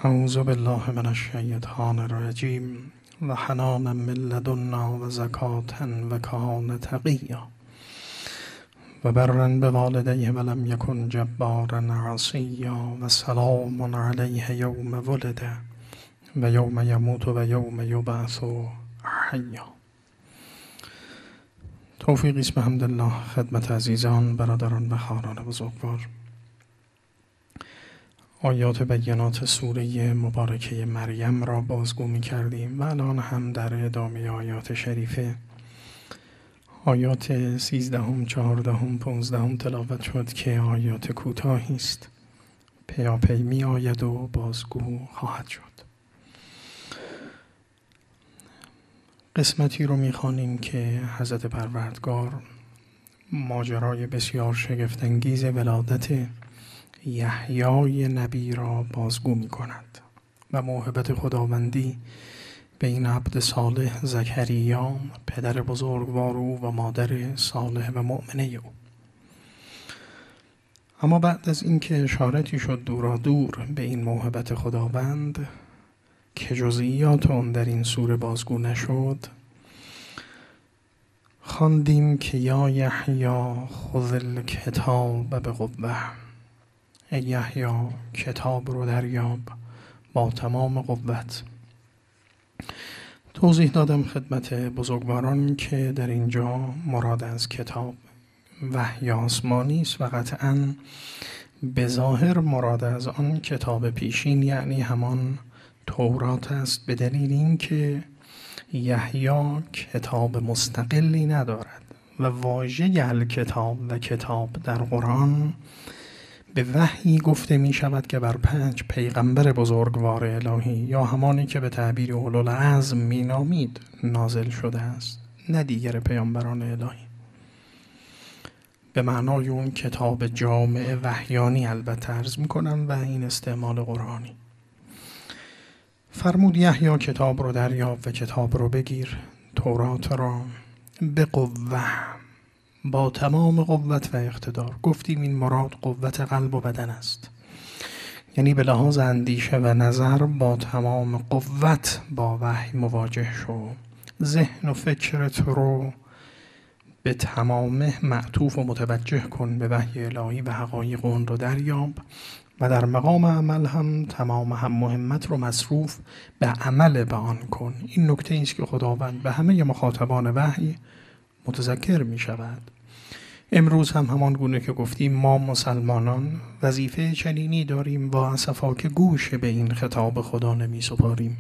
اعوذ بالله من الشیطان الرجیم و حنانا من لدنا و زکاة و کان تقیا و برا بوالدیه و لم یکن جبارا عصیا و سلام علیه یوم ولد و یوم یموت و یوم یبعث حیا. توفیقی است به حمدالله خدمت عزیزان، برادران و خواهران بزرگوار. آیات بینات سوره مبارکه مریم را بازگو می کردیم و الان هم در ادامه آیات شریفه آیات 13 14 15 تلاوت شد که آیات کوتاهی است، پیاپی می آید و بازگو خواهد شد. قسمتی رو می خوانیم که حضرت پروردگار ماجرای بسیار شگفت‌انگیز ولادت یحیای نبی را بازگو می کند و موهبت خداوندی به این عبد صالح زکریا، پدر بزرگوار او و مادر صالح و مؤمنه او. اما بعد از اینکه اشارتی شد دورا دور به این موهبت خداوند که جزئیات آن در این سوره بازگو نشد، خواندیم که یا یحیی خذ الکتاب بقوة، ای یحیی کتاب رو دریاب با تمام قوت. توضیح دادم خدمت بزرگواران که در اینجا مراد از کتاب وحی آسمانی است و قطعاً به ظاهر مراد از آن کتاب پیشین یعنی همان تورات است، به دلیل اینکه یحیی کتاب مستقلی ندارد و واژه الکتاب و کتاب در قرآن به وحی گفته می شود که بر 5 پیغمبر بزرگوار الهی یا همانی که به تعبیر اولوالعزم می نامید نازل شده است، نه دیگر پیامبران الهی. به معنای اون کتاب جامع وحیانی البته عرض می کنم و این استعمال قرآنی. فرمود یحیی کتاب رو دریاب و کتاب رو بگیر، تورات را به قوة، با تمام قوت و اقتدار. گفتیم این مراد قوت قلب و بدن است، یعنی به لحاظ اندیشه و نظر با تمام قوت با وحی مواجه شو. ذهن و فکرت رو به تمامه معطوف و متوجه کن به وحی الهی و حقایق اون رو دریاب و در مقام عمل هم تمام هم مهمت رو مصروف به عمل به آن کن. این نکته است که خداوند به همه مخاطبان وحی متذکر می شود. امروز هم همان گونه که گفتیم ما مسلمانان وظیفه چنینی داریم، با اسفا که گوش به این خطاب خدا نمی سپاریم.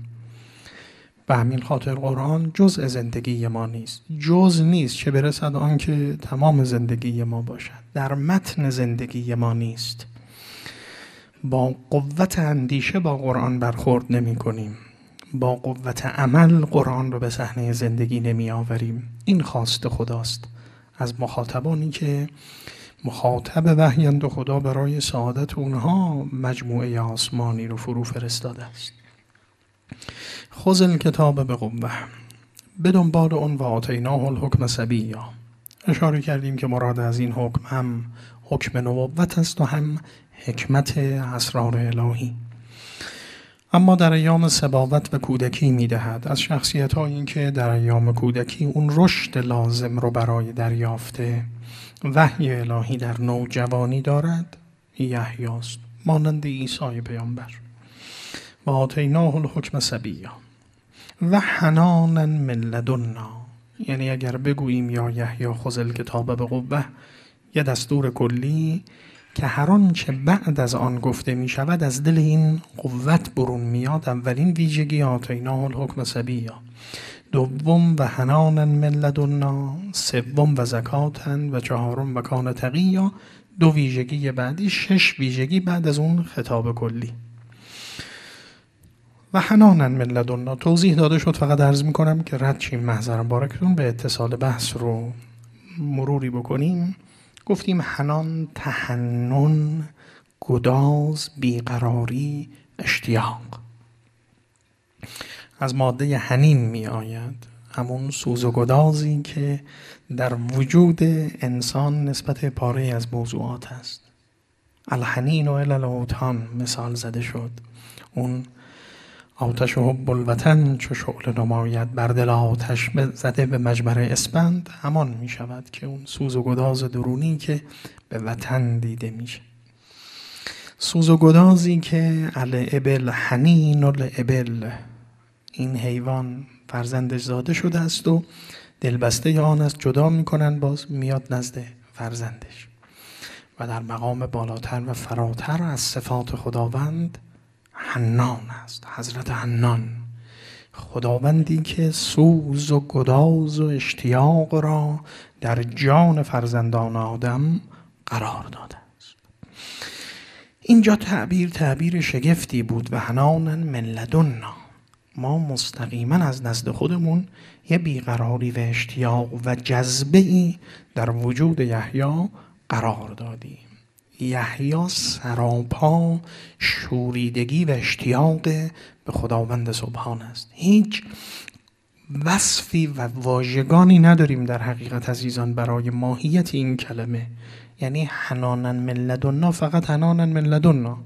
به همین خاطر قرآن جزء زندگی ما نیست، جز نیست چه برسد آن که تمام زندگی ما باشد، در متن زندگی ما نیست. با قوت اندیشه با قرآن برخورد نمی کنیم، با قوت عمل قرآن رو به صحنه زندگی نمی آوریم. این خواست خداست از مخاطبانی که مخاطب وحیند و خدا برای سعادت اونها مجموعه آسمانی رو فرو فرستاده است. خذ الکتاب بقوة، به دنبال اون و آتیناه الحکم صبیا. اشاره کردیم که مراد از این حکم هم حکم نبوت است و هم حکمت اسرار الهی. اما در ایام صباوت و کودکی می‌دهد از شخصیت‌هایی این که در ایام کودکی اون رشد لازم رو برای دریافت وحی الهی در نوجوانی دارد، یحیی است، مانند عیسی پیامبر. و آتیناه الحکم صبیا و حنانا من لدنا، یعنی اگر بگوییم یا یحیی خذ الکتاب بقوة، یه دستور کلی که هر آنچه بعد از آن گفته می شود از دل این قوت برون میاد. اولین ویژگی آتیناه الحکم صبیا، دوم و حنانا من لدنا، سوم و زکاة و چهارم و کان تقیا. 2 ویژگی بعدی، 6 ویژگی بعد از اون خطاب کلی. و حنانا من لدنا توضیح داده شد، فقط عرض می کنم که رد شیم محضر بارکتون به اتصال بحث رو مروری بکنیم. گفتیم حنان تحنن، گداز، بیقراری، اشتیاق. از ماده حنین می آید، همون سوز و گدازی که در وجود انسان نسبت پاره از موضوعات است. الحنین و الی الاوطان مثال زده شد. اون آتش و حب الوطن چو شعله نماید، بر دل آتش زده به مجمر اسپند، همان می شود که اون سوز و گداز درونی که به وطن دیده میشه. سوز و گدازی که الابل حنین الابل، این حیوان فرزندش زاده شده است و دلبسته آن است، جدا میکنن باز میاد نزد فرزندش. و در مقام بالاتر و فراتر از صفات خداوند حنان است، حضرت حنان، خداوندی که سوز و گداز و اشتیاق را در جان فرزندان آدم قرار داده است. اینجا تعبیر شگفتی بود. و حنانا من لدنا، ما مستقیما از نزد خودمون یه بیقراری و اشتیاق و جذبه‌ای در وجود یحیی قرار دادیم. یحیی سراپا شوریدگی و اشتیاق به خداوند سبحان است. هیچ وصفی و واژگانی نداریم در حقیقت عزیزان برای ماهیت این کلمه. یعنی حنانا من لدنا، فقط حنانا من لدنا،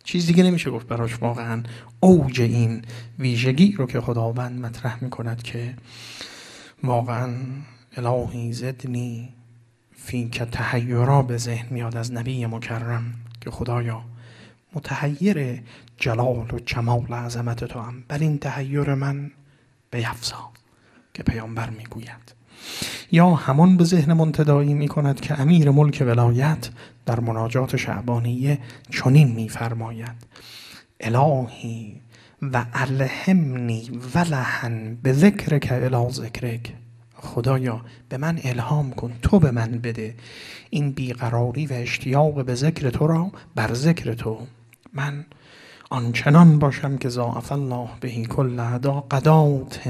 چیز دیگه نمیشه گفت براش. واقعا اوج این ویژگی رو که خداوند مطرح میکند که واقعا الهی زدنی فیک تحیرا به ذهن میاد از نبی مکرم که خدایا متحیر جلال و جمال عظمت تو هم، بر این تحیر من بیفزا که پیامبر میگوید. یا همون به ذهن منتدایی میکند که امیر ملک ولایت در مناجات شعبانیه چنین میفرماید: الهی و الهمنی ولهن به ذکرک الی ذکرک، خدایا به من الهام کن، تو به من بده این بیقراری و اشتیاق به ذکر تو را بر ذکر تو. من آنچنان باشم که ضاعف الله بهی کل عدا قدات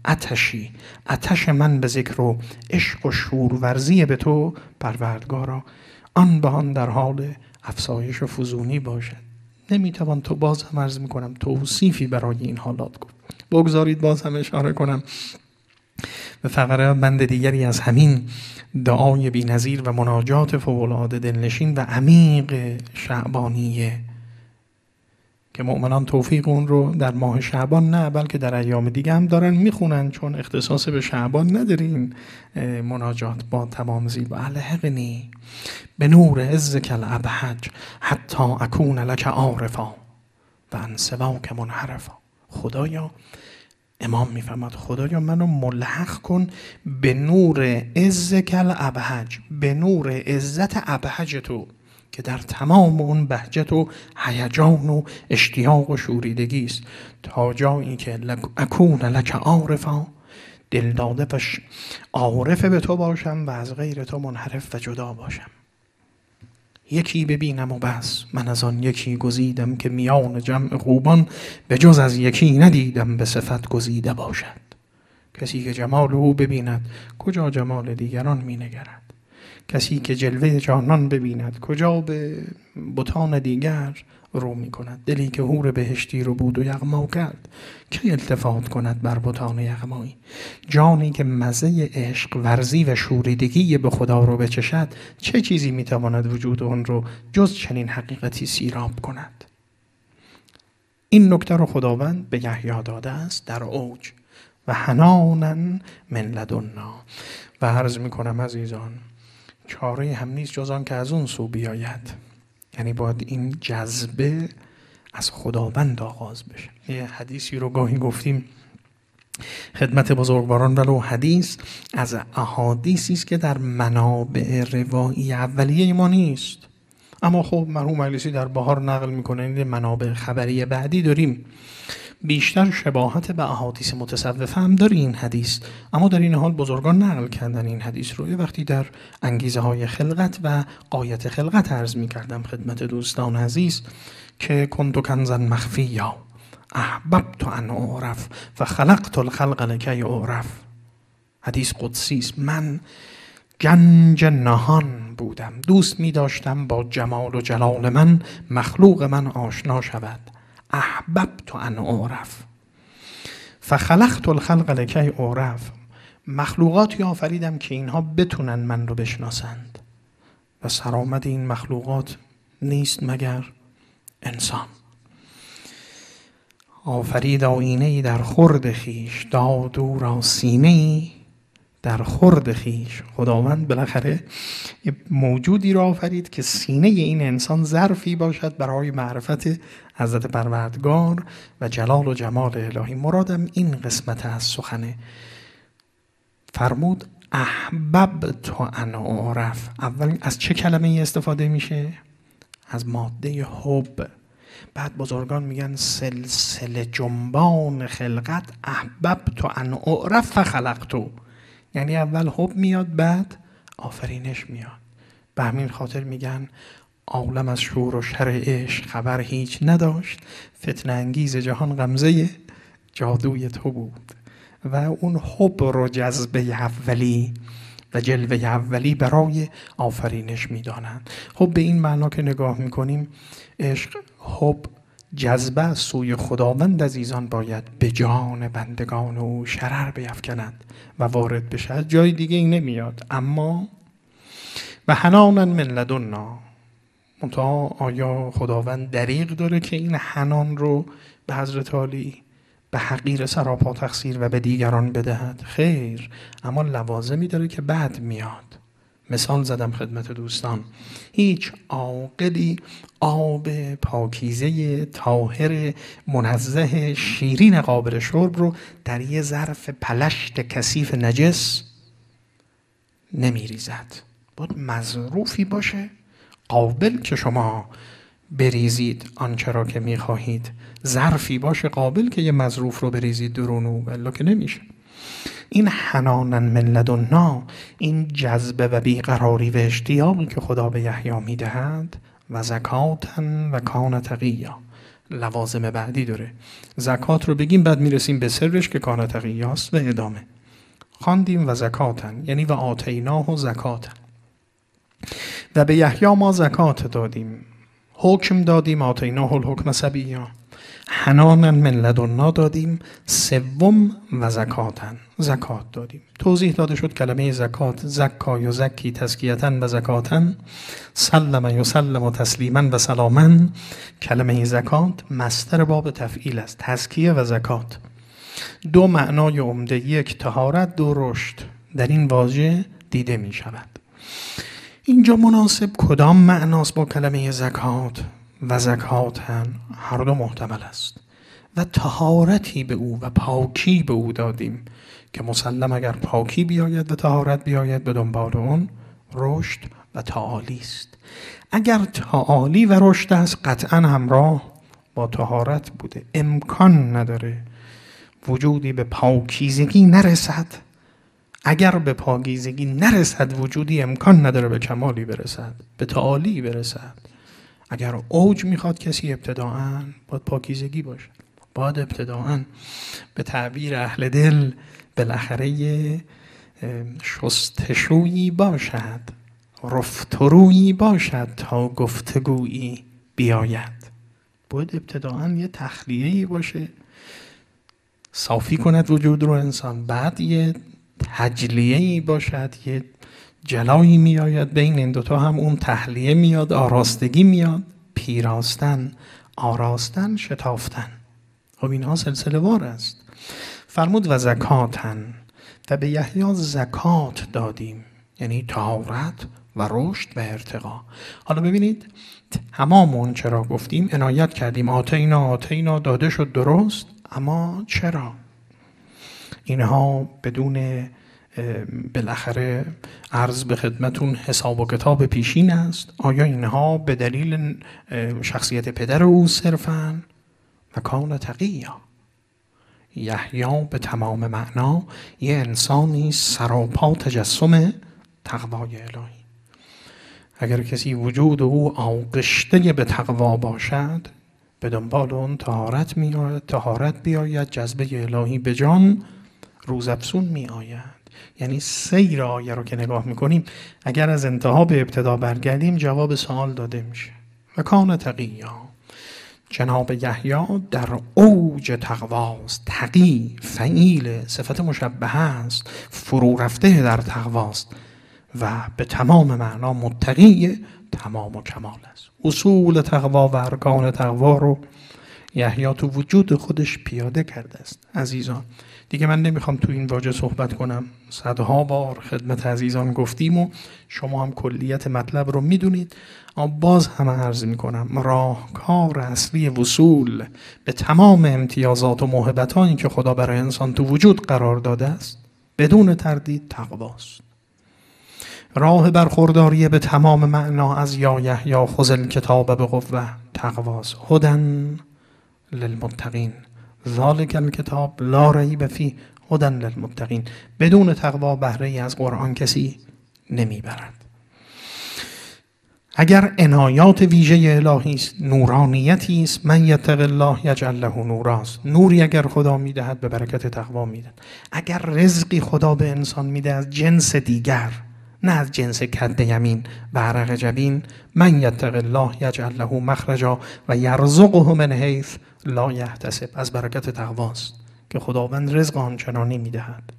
آتشی، آتش من به ذکر و عشق و شورورزی به تو پروردگارا آن به آن در حال افزایش و فزونی باشد. نمیتوان تو باز هم عرض میکنم توصیفی برای این حالات گفت. بگذارید باز هم اشاره کنم به فقره بند دیگری از همین دعای بی‌نظیر و مناجات فوق‌العاده دلنشین و عمیق شعبانیه که مؤمنان توفیق اون رو در ماه شعبان نه بلکه در ایام دیگه هم دارن میخونن، چون اختصاص به شعبان ندارین. مناجات با تمام زیبا: الحقنی به نور عزک الابهج حتی اکون لک عارفا و عن سواک منحرفا. خدایا، امام میفهمد، خدایا منو ملحق کن به نور عزک الابهج، به نور عزت ابهج تو که در تمام اون بهجت و هیجان و اشتیاق و شوریدگی است، تا جایی که اکون لک عارفا، دل داده و عارف به تو باشم و از غیر تو منحرف و جدا باشم. یکی ببینم و بس، من از آن یکی گزیدم که میان جمع خوبان به جز از یکی ندیدم به صفت گزیده باشد. کسی که جمال او ببیند کجا جمال دیگران می نگرد؟ کسی که جلوه جانان ببیند کجا به بتان دیگر رو می کند؟ دلی که حور بهشتی رو بود و یغما کرد که التفات کند بر بتان یغمایی؟ جانی که مزه عشق ورزی و شوریدگی به خدا رو بچشد، چه چیزی می تواند وجود اون رو جز چنین حقیقتی سیراب کند؟ این نکته رو خداوند به یحیی داده است در اوج: و حنانا من لدنا. و عرض می کنم عزیزان، چاره هم نیست جز آن که از اون سو بیاید. یعنی باید این جذبه از خداوند آغاز بشه. یه حدیثی رو گاهی گفتیم خدمت بزرگواران، ولو حدیث از احادیثی است که در منابع روایی اولیه ما نیست، اما خب مرحوم مجلسی در بهار نقل میکنه. این منابع خبری بعدی داریم، بیشتر شباهت به احادیث متصوفه هم داره این حدیث، اما در این حال بزرگان نقل کردن این حدیث رو. یه وقتی در انگیزه های خلقت و غایت خلقت عرض میکردم خدمت دوستان عزیز که کنت کنزا مخفیا احببت ان اعرف و خلقت الخلق لکی اعرف. حدیث قدسی است. من گنج نهان بودم، دوست می داشتم با جمال و جلال من مخلوق من آشنا شود. احببت ان اعرف فخلقت الخلق لکی اعرف. مخلوقاتی آفریدم که اینها بتونن من رو بشناسند و سرآمد این مخلوقات نیست مگر انسان. آفرید آینه‌ای در خورد خویش، داد او را سینه‌ای در خورد خویش. خداوند بالاخره موجودی را آفرید که سینه این انسان ظرفی باشد برای معرفت حضرت پروردگار و جلال و جمال الهی. مرادم این قسمت از سخنه. فرمود احببت ان اعرف. اول از چه کلمه استفاده میشه؟ از ماده حب. بعد بزرگان میگن سلسله جنبان خلقت احببت ان اعرف فخلقت. یعنی اول حب میاد بعد آفرینش میاد. به همین خاطر میگن عالم از شور و شر عشق خبر هیچ نداشت، فتنه انگیز جهان غمزه جادوی تو بود. و اون حب رو جذبه اولی و جلوه اولی برای آفرینش میدانند. خب به این معنا که نگاه میکنیم، عشق حب جذبه سوی خداوند عزیزان باید به جان بندگان او شرر بیفکند و وارد بشه، جای دیگه این نمیاد. اما و حنانا من لدنا، منتها آیا خداوند دریغ داره که این حنان رو به حضرت علی به حقیر سراپا تقصیر و به دیگران بدهد؟ خیر، اما لوازمی داره که بعد میاد. مثال زدم خدمت دوستان، هیچ عاقلی آب پاکیزه طاهر منزه شیرین قابل شرب رو در یه ظرف پلشت کثیف نجس نمیریزد. باید مظروفی باشه قابل که شما بریزید آنچه را که میخواهید، ظرفی باشه قابل که یه مظروف رو بریزید درونو، ولی که نمیشه. این حنانا من لدنا، این جذبه و بیقراری و اشتیاقی که خدا به یحیی میدهد، و زکاتا و کان تقیا، لوازم بعدی داره. زکات رو بگیم بعد میرسیم به سرش که کان تقیاست و ادامه. خواندیم و زکاتا یعنی و آتیناه و زکاتا، و به یحیی ما زکات دادیم، حکم دادیم، آتیناه الحکم سبیا، حنانا من لدنا دادیم، سوم و زکاتن، زکات دادیم. توضیح داده شد کلمه زکات، زکا یزکی تزکیتن و زکاتن، سلم یسلم و تسلیما و سلامن. کلمه زکات مصدر باب تفعیل است، تزکیه و زکات. دو معنای عمده، یک طهارت، دو رشد، در این واژه دیده می شود. اینجا مناسب کدام معناست با کلمه زکات و زکاتن؟ هر دو محتمل است. و طهارتی به او و پاکی به او دادیم که مسلم اگر پاکی بیاید و طهارت بیاید به دنبال اون رشد و تعالی است. اگر تعالی و رشد است قطعا همراه با طهارت بوده. امکان نداره وجودی به پاکیزگی نرسد. اگر به پاکیزگی نرسد وجودی امکان نداره به کمالی برسد، به تعالی برسد. اگر اوج میخواد کسی ابتداعاً باید پاکیزگی باشه، باید ابتداعاً به تعبیر اهل دل بالاخره شستشویی باشد، رفترویی باشد تا گفتگویی بیاید. باید ابتداعاً یه تخلیه‌ای باشه صافی کند وجود رو انسان، بعد یه تجلیه‌ای باشد، یه جلایی میآید بین این دوتا، هم اون تحلیه میاد، آراستگی میاد، پیراستن، آراستن، شتافتن. خب اینها سلسله وار است. فرمود و زکاتن، و به یحیی زکات دادیم، یعنی طهارت و رشد و ارتقا. حالا ببینید تمام اون چرا گفتیم عنایت کردیم، آتینا داده شد درست، اما چرا؟ اینها بدون بالاخره عرض به خدمتون حساب و کتاب پیشین است. آیا اینها به دلیل شخصیت پدر او صرفاً؟ و کان تقیا، یحیی به تمام معنا یه انسانی سراپا تجسم تقوای الهی. اگر کسی وجود او آغشته به تقوا باشد به دنبال اون طهارت بیاید، جذبه الهی به جان روزافزون می آید. یعنی سیر آیه رو که نگاه میکنیم اگر از انتها به ابتدا برگردیم جواب سوال داده میشه. و کان تقیا، جناب یحیی در اوج تقواست. تقی فعیل صفت مشبهه است، فرو رفته در تقواست و به تمام معنا متقی تمام و کمال است. اصول تقوا و ارکان تقوا رو یحیی تو وجود خودش پیاده کرده است. عزیزان دیگه من نمیخوام تو این واژه صحبت کنم، صدها بار خدمت عزیزان گفتیم و شما هم کلیت مطلب رو میدونید، اما باز هم عرض میکنم راهکار اصلی وصول به تمام امتیازات و موهبتانی که خدا برای انسان تو وجود قرار داده است بدون تردید تقواست. راه برخورداری به تمام معنا از یا یحیی خذ الکتاب بقوة تقواست. هدی للمتقین ذالک الکتاب لا ریب فیه هدی للمتقین. بدون تقوا بهره ای از قرآن کسی نمیبرد. اگر عنایات ویژه الهی است، نورانیتی است، من یتق الله یجعل له نورا است. نوری اگر خدا میدهد به برکت تقوا میدهد. اگر رزقی خدا به انسان میده از جنس دیگر، نه از جنس کد یمین و عرق جبین، من یتق الله یجعل له مخرجا و یرزقه من حیث لا یحتسب. از برکت تقواست که خداوند رزق آنچنانی میدهد.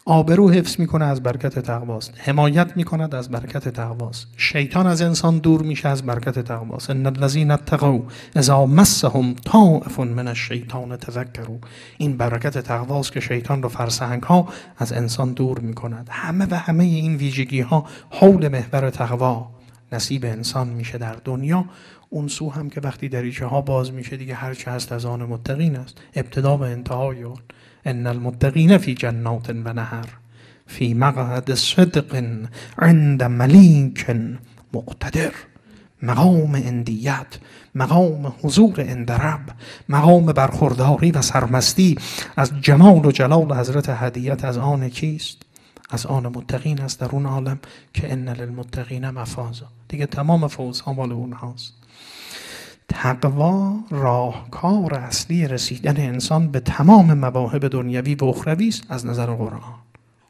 آبرو حفظ میکنه از برکت تقواست. حمایت میکند از برکت تقواست. شیطان از انسان دور میشه از برکت تقواست. ان الذین اتقوا اذا مسهم طائف من الشیطان تذکروا. این برکت تقواست که شیطان رو فرسنگ ها از انسان دور میکند. همه این ویژگی ها حول محور تقوا نصیب انسان میشه در دنیا. اون سو هم که وقتی دریچه ها باز میشه دیگه هر چه هست از آن متقین است. ابتدا و انتهای اون ان المتقین فی جنات و نهر فی مقعد صدق عند ملیک مقتدر. مقام اندیت، مقام حضور عند رب، مقام برخورداری و سرمستی از جمال و جلال حضرت هدیت از آن کیست؟ از آن متقین است در اون عالم که ان للمتقین مفازا. دیگه تمام فوزها مال اونهاست. تقوا راهکار اصلی رسیدن انسان به تمام مواهب دنیوی و اخروی است از نظر قرآن.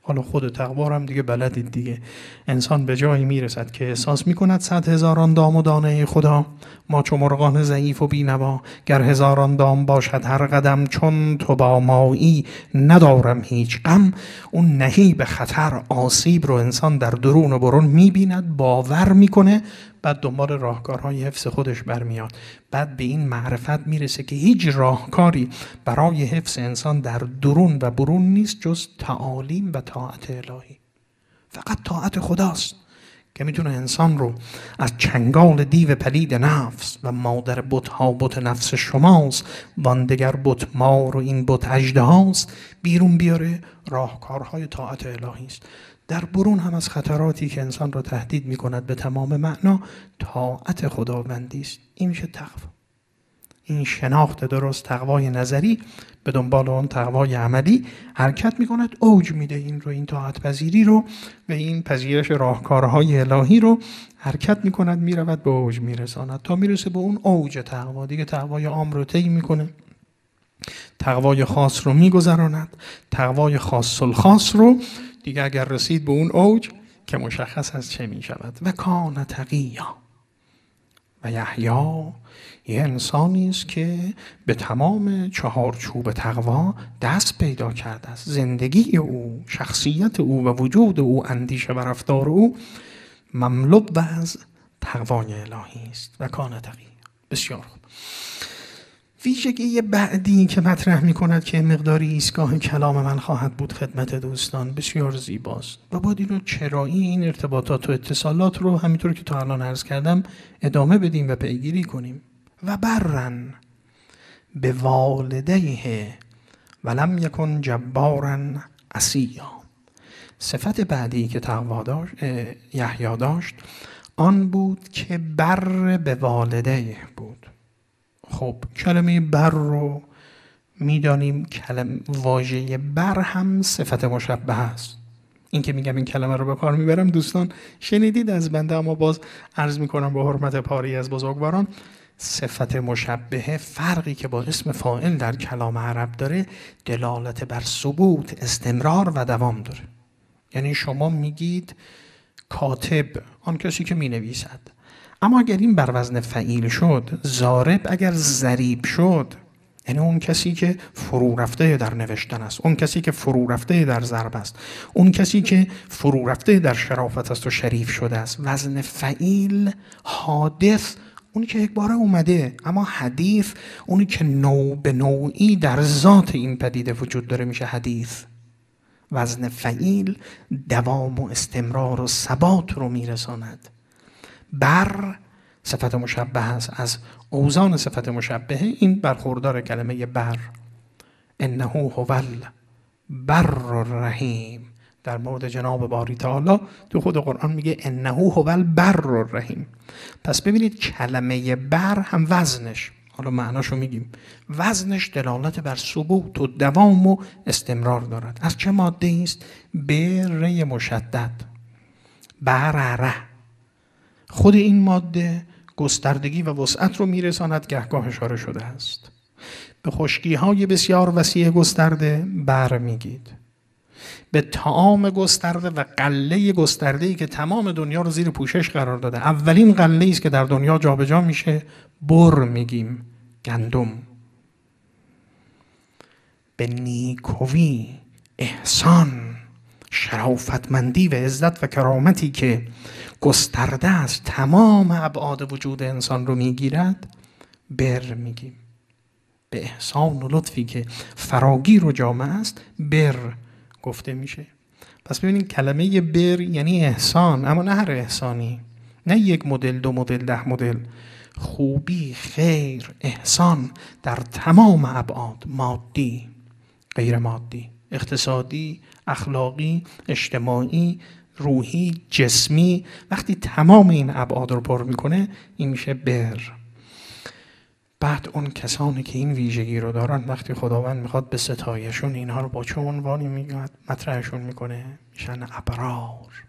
حالا خود تقوا هم دیگه بلدید دیگه. انسان به جایی میرسد که احساس میکند 100,000 دام و دانه خدا، ما چو مرغان ضعیف و بینوا، گر هزاران دام باشد هر قدم، چون تو با مایی ندارم هیچ غم. اون نهیب خطر، آسیب رو انسان در درون و برون میبیند، باور میکنه، بعد دنبال راهکارهای حفظ خودش برمیاد. بعد به این معرفت میرسه که هیچ راهکاری برای حفظ انسان در درون و برون نیست جز تعالیم و طاعت الهی. فقط طاعت خداست که میتونه انسان رو از چنگال دیو پلید نفس و مادر بت‌ها بت نفس شماست، وان دگر بت مار و این بت اژدهاست، بیرون بیاره. راهکارهای طاعت الهی است. در برون هم از خطراتی که انسان را تهدید می‌کند به تمام معنا طاعت خداوندی است. این میشه تقوا. این شناخت درست، تقوای نظری به دنبال اون تقوای عملی حرکت می‌کند، اوج میده این رو، این طاعت پذیری رو و این پذیرش راهکارهای الهی رو حرکت می‌کند، میرود به اوج میرساند تا میرسه به اون اوج تقوا. دیگه تقوای عام رو طی می‌کنه، تقوای خاص رو می‌گذراند، تقوای خاص الخاص رو دیگه اگر رسید به اون اوج که مشخص از چه می شود. و کان تقیا. و یحیی یه انسانی است که به تمام چهارچوب تقوا دست پیدا کرده است. زندگی او، شخصیت او و وجود او، اندیشه و رفتار او مملو از تقوای الهی است. و کان تقیا. بسیار خوب. ویژگی بعدی که مطرح می کند که مقداری ایستگاه کلام من خواهد بود خدمت دوستان، بسیار زیباست و باید این رو چرایی این ارتباطات و اتصالات رو همینطور که تا الان عرض کردم ادامه بدیم و پیگیری کنیم. و برن به والدیه ولم یکن جبارا عصیا. صفت بعدی که تقوا داشت، یحیی داشت، آن بود که بر به والدیه بود. خب کلمه بر رو میدانیم، واژه بر هم صفت مشبه است. این که میگم این کلمه رو به کار میبرم دوستان شنیدید از بنده، اما باز عرض میکنم به حرمت پاری از بزرگواران، صفت مشبهه فرقی که با اسم فاعل در کلام عرب داره دلالت بر ثبوت، استمرار و دوام داره. یعنی شما میگید کاتب، آن کسی که مینویسد، اما اگر این بر وزن فعیل شد، ضارب اگر ضریب شد، یعنی اون کسی که فرو رفته در نوشتن است، اون کسی که فرو رفته در ضرب است، اون کسی که فرو رفته در شرافت است و شریف شده است. وزن فعیل حادث اونی که یک باره اومده، اما حدیث اونی که نوع به نوعی در ذات این پدیده وجود داره میشه حدیث. وزن فعیل دوام و استمرار و ثبات رو میرساند. بر صفت مشبه است، از اوزان صفت مشبهه این برخوردار کلمه بر. انه هو البر الرحیم. در مورد جناب باری تعالی تو خود قرآن میگه انه هو البر الرحیم. پس ببینید کلمه بر هم وزنش، حالا معناشو میگیم، وزنش دلالت بر ثبوت و دوام و استمرار دارد. از چه ماده است؟ بر مشدد، برره. خود این ماده گستردگی و وسعت رو میرساند، گهگاه اشاره شده است. به خشکی‌های بسیار وسیع گسترده بر میگید. به طعام گسترده و قله گسترده‌ای که تمام دنیا رو زیر پوشش قرار داده، اولین قله‌ای است که در دنیا جابجا میشه، بر میگیم، گندم. به نیکویی، احسان، شرافتمندی و عزت و کرامتی که گسترده است، تمام ابعاد وجود انسان رو میگیرد، بر میگیم. به احسان و لطفی که فراگیر و جامع است، بر گفته میشه. پس ببینید کلمه بر یعنی احسان، اما نه هر احسانی، نه یک مدل، 2 مدل، 10 مدل. خوبی، خیر، احسان در تمام ابعاد، مادی، غیر مادی، اقتصادی، اخلاقی، اجتماعی، روحی، جسمی. وقتی تمام این ابعاد رو پر میکنه این میشه بر. بعد اون کسانی که این ویژگی رو دارن، وقتی خداوند میخواد به ستایشون اینها رو با چه عنوانی میگه مطرحشون میکنه؟ میشن ابرار.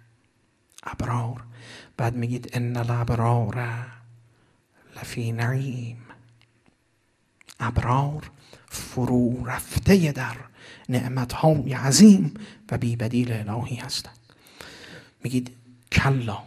ابرار. بعد میگید ان الابرار لفی نعیم. ابرار فرو رفته در نعمت‌های عظیم و بی بدیل الهی هستند. میگید کلا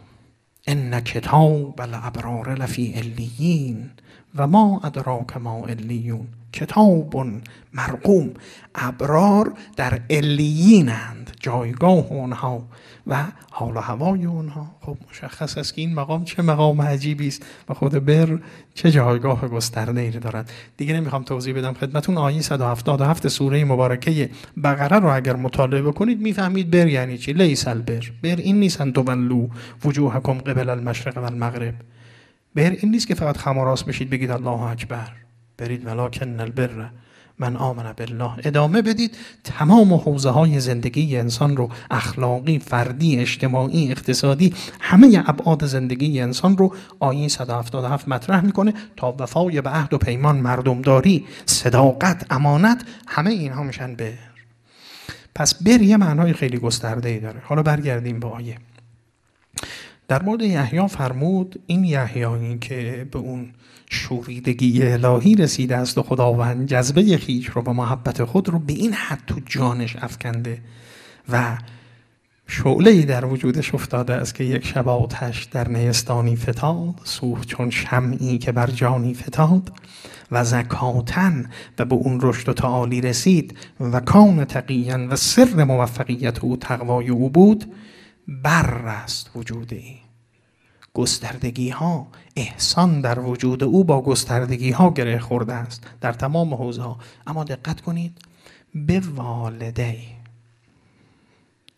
ان کتاب الابرار لفی علیین و ما ادراک ما علیون. کتاب مرقوم. ابرار در علیینند، جایگاه اونها و حال و هوای اونها. خب مشخص است که این مقام چه مقام عجیبی است و خود بر چه جایگاه گسترده‌ای دارد. دیگه نمیخوام توضیح بدم خدمتون. آیه 177 سوره مبارکه بقره رو اگر مطالعه بکنید میفهمید بر یعنی چی. لیس البر، بر این نیست ان تولوا وجوهکم قبل المشرق و المغرب. بر این نیست که فقط خم و راست بشید بگید الله اکبر، برید ولکن البر من آمن بالله. ادامه بدید تمام حوزه های زندگی انسان رو، اخلاقی، فردی، اجتماعی، اقتصادی، همه ابعاد زندگی انسان رو آیه 177 مطرح میکنه تا وفای به عهد و پیمان، مردمداری، صداقت، امانت، همه اینها میشن بر. پس بر یه معنای خیلی گسترده‌ای داره. حالا برگردیم به آیه. در مورد یحیی فرمود این یحیایی که به اون شوریدگی الهی رسیده است و خداوند جذبه خویش رو و محبت خود رو به این حد تو جانش افکنده و شعله‌ای در وجودش افتاده است که یک شب آتش در نیستانی فتاد، سوخت چون شمعی که بر جانی فتاد، و زکاتن و به اون رشد و تعالی رسید و کان تقیاً و سر موفقیت او تقوای او بود. بر است وجود این گستردگی ها، احسان در وجود او با گستردگی ها گره خورده است در تمام حوزه ها. اما دقت کنید، به والده،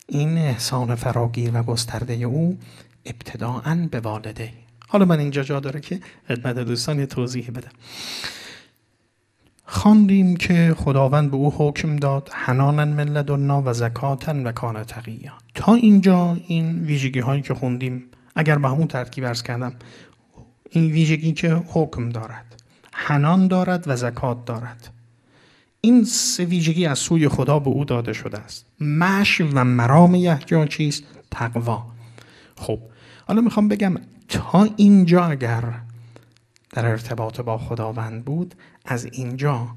این احسان فراگیر و گسترده او ابتداءً به والده. حالا من اینجا جا داره که خدمت دوستان توضیح بدم. خواندیم که خداوند به او حکم داد حنانا من لدنا و زکاتا و کان تقیا. تا اینجا این ویژگی هایی که خوندیم، اگر به همون ترتیب عرض کردم، این ویژگی که حکم دارد، حنان دارد و زکات دارد، این 3 ویژگی از سوی خدا به او داده شده است. مش و مرام یحیی چیست؟ تقوا. خب حالا میخوام بگم تا اینجا اگر در ارتباط با خداوند بود، از اینجا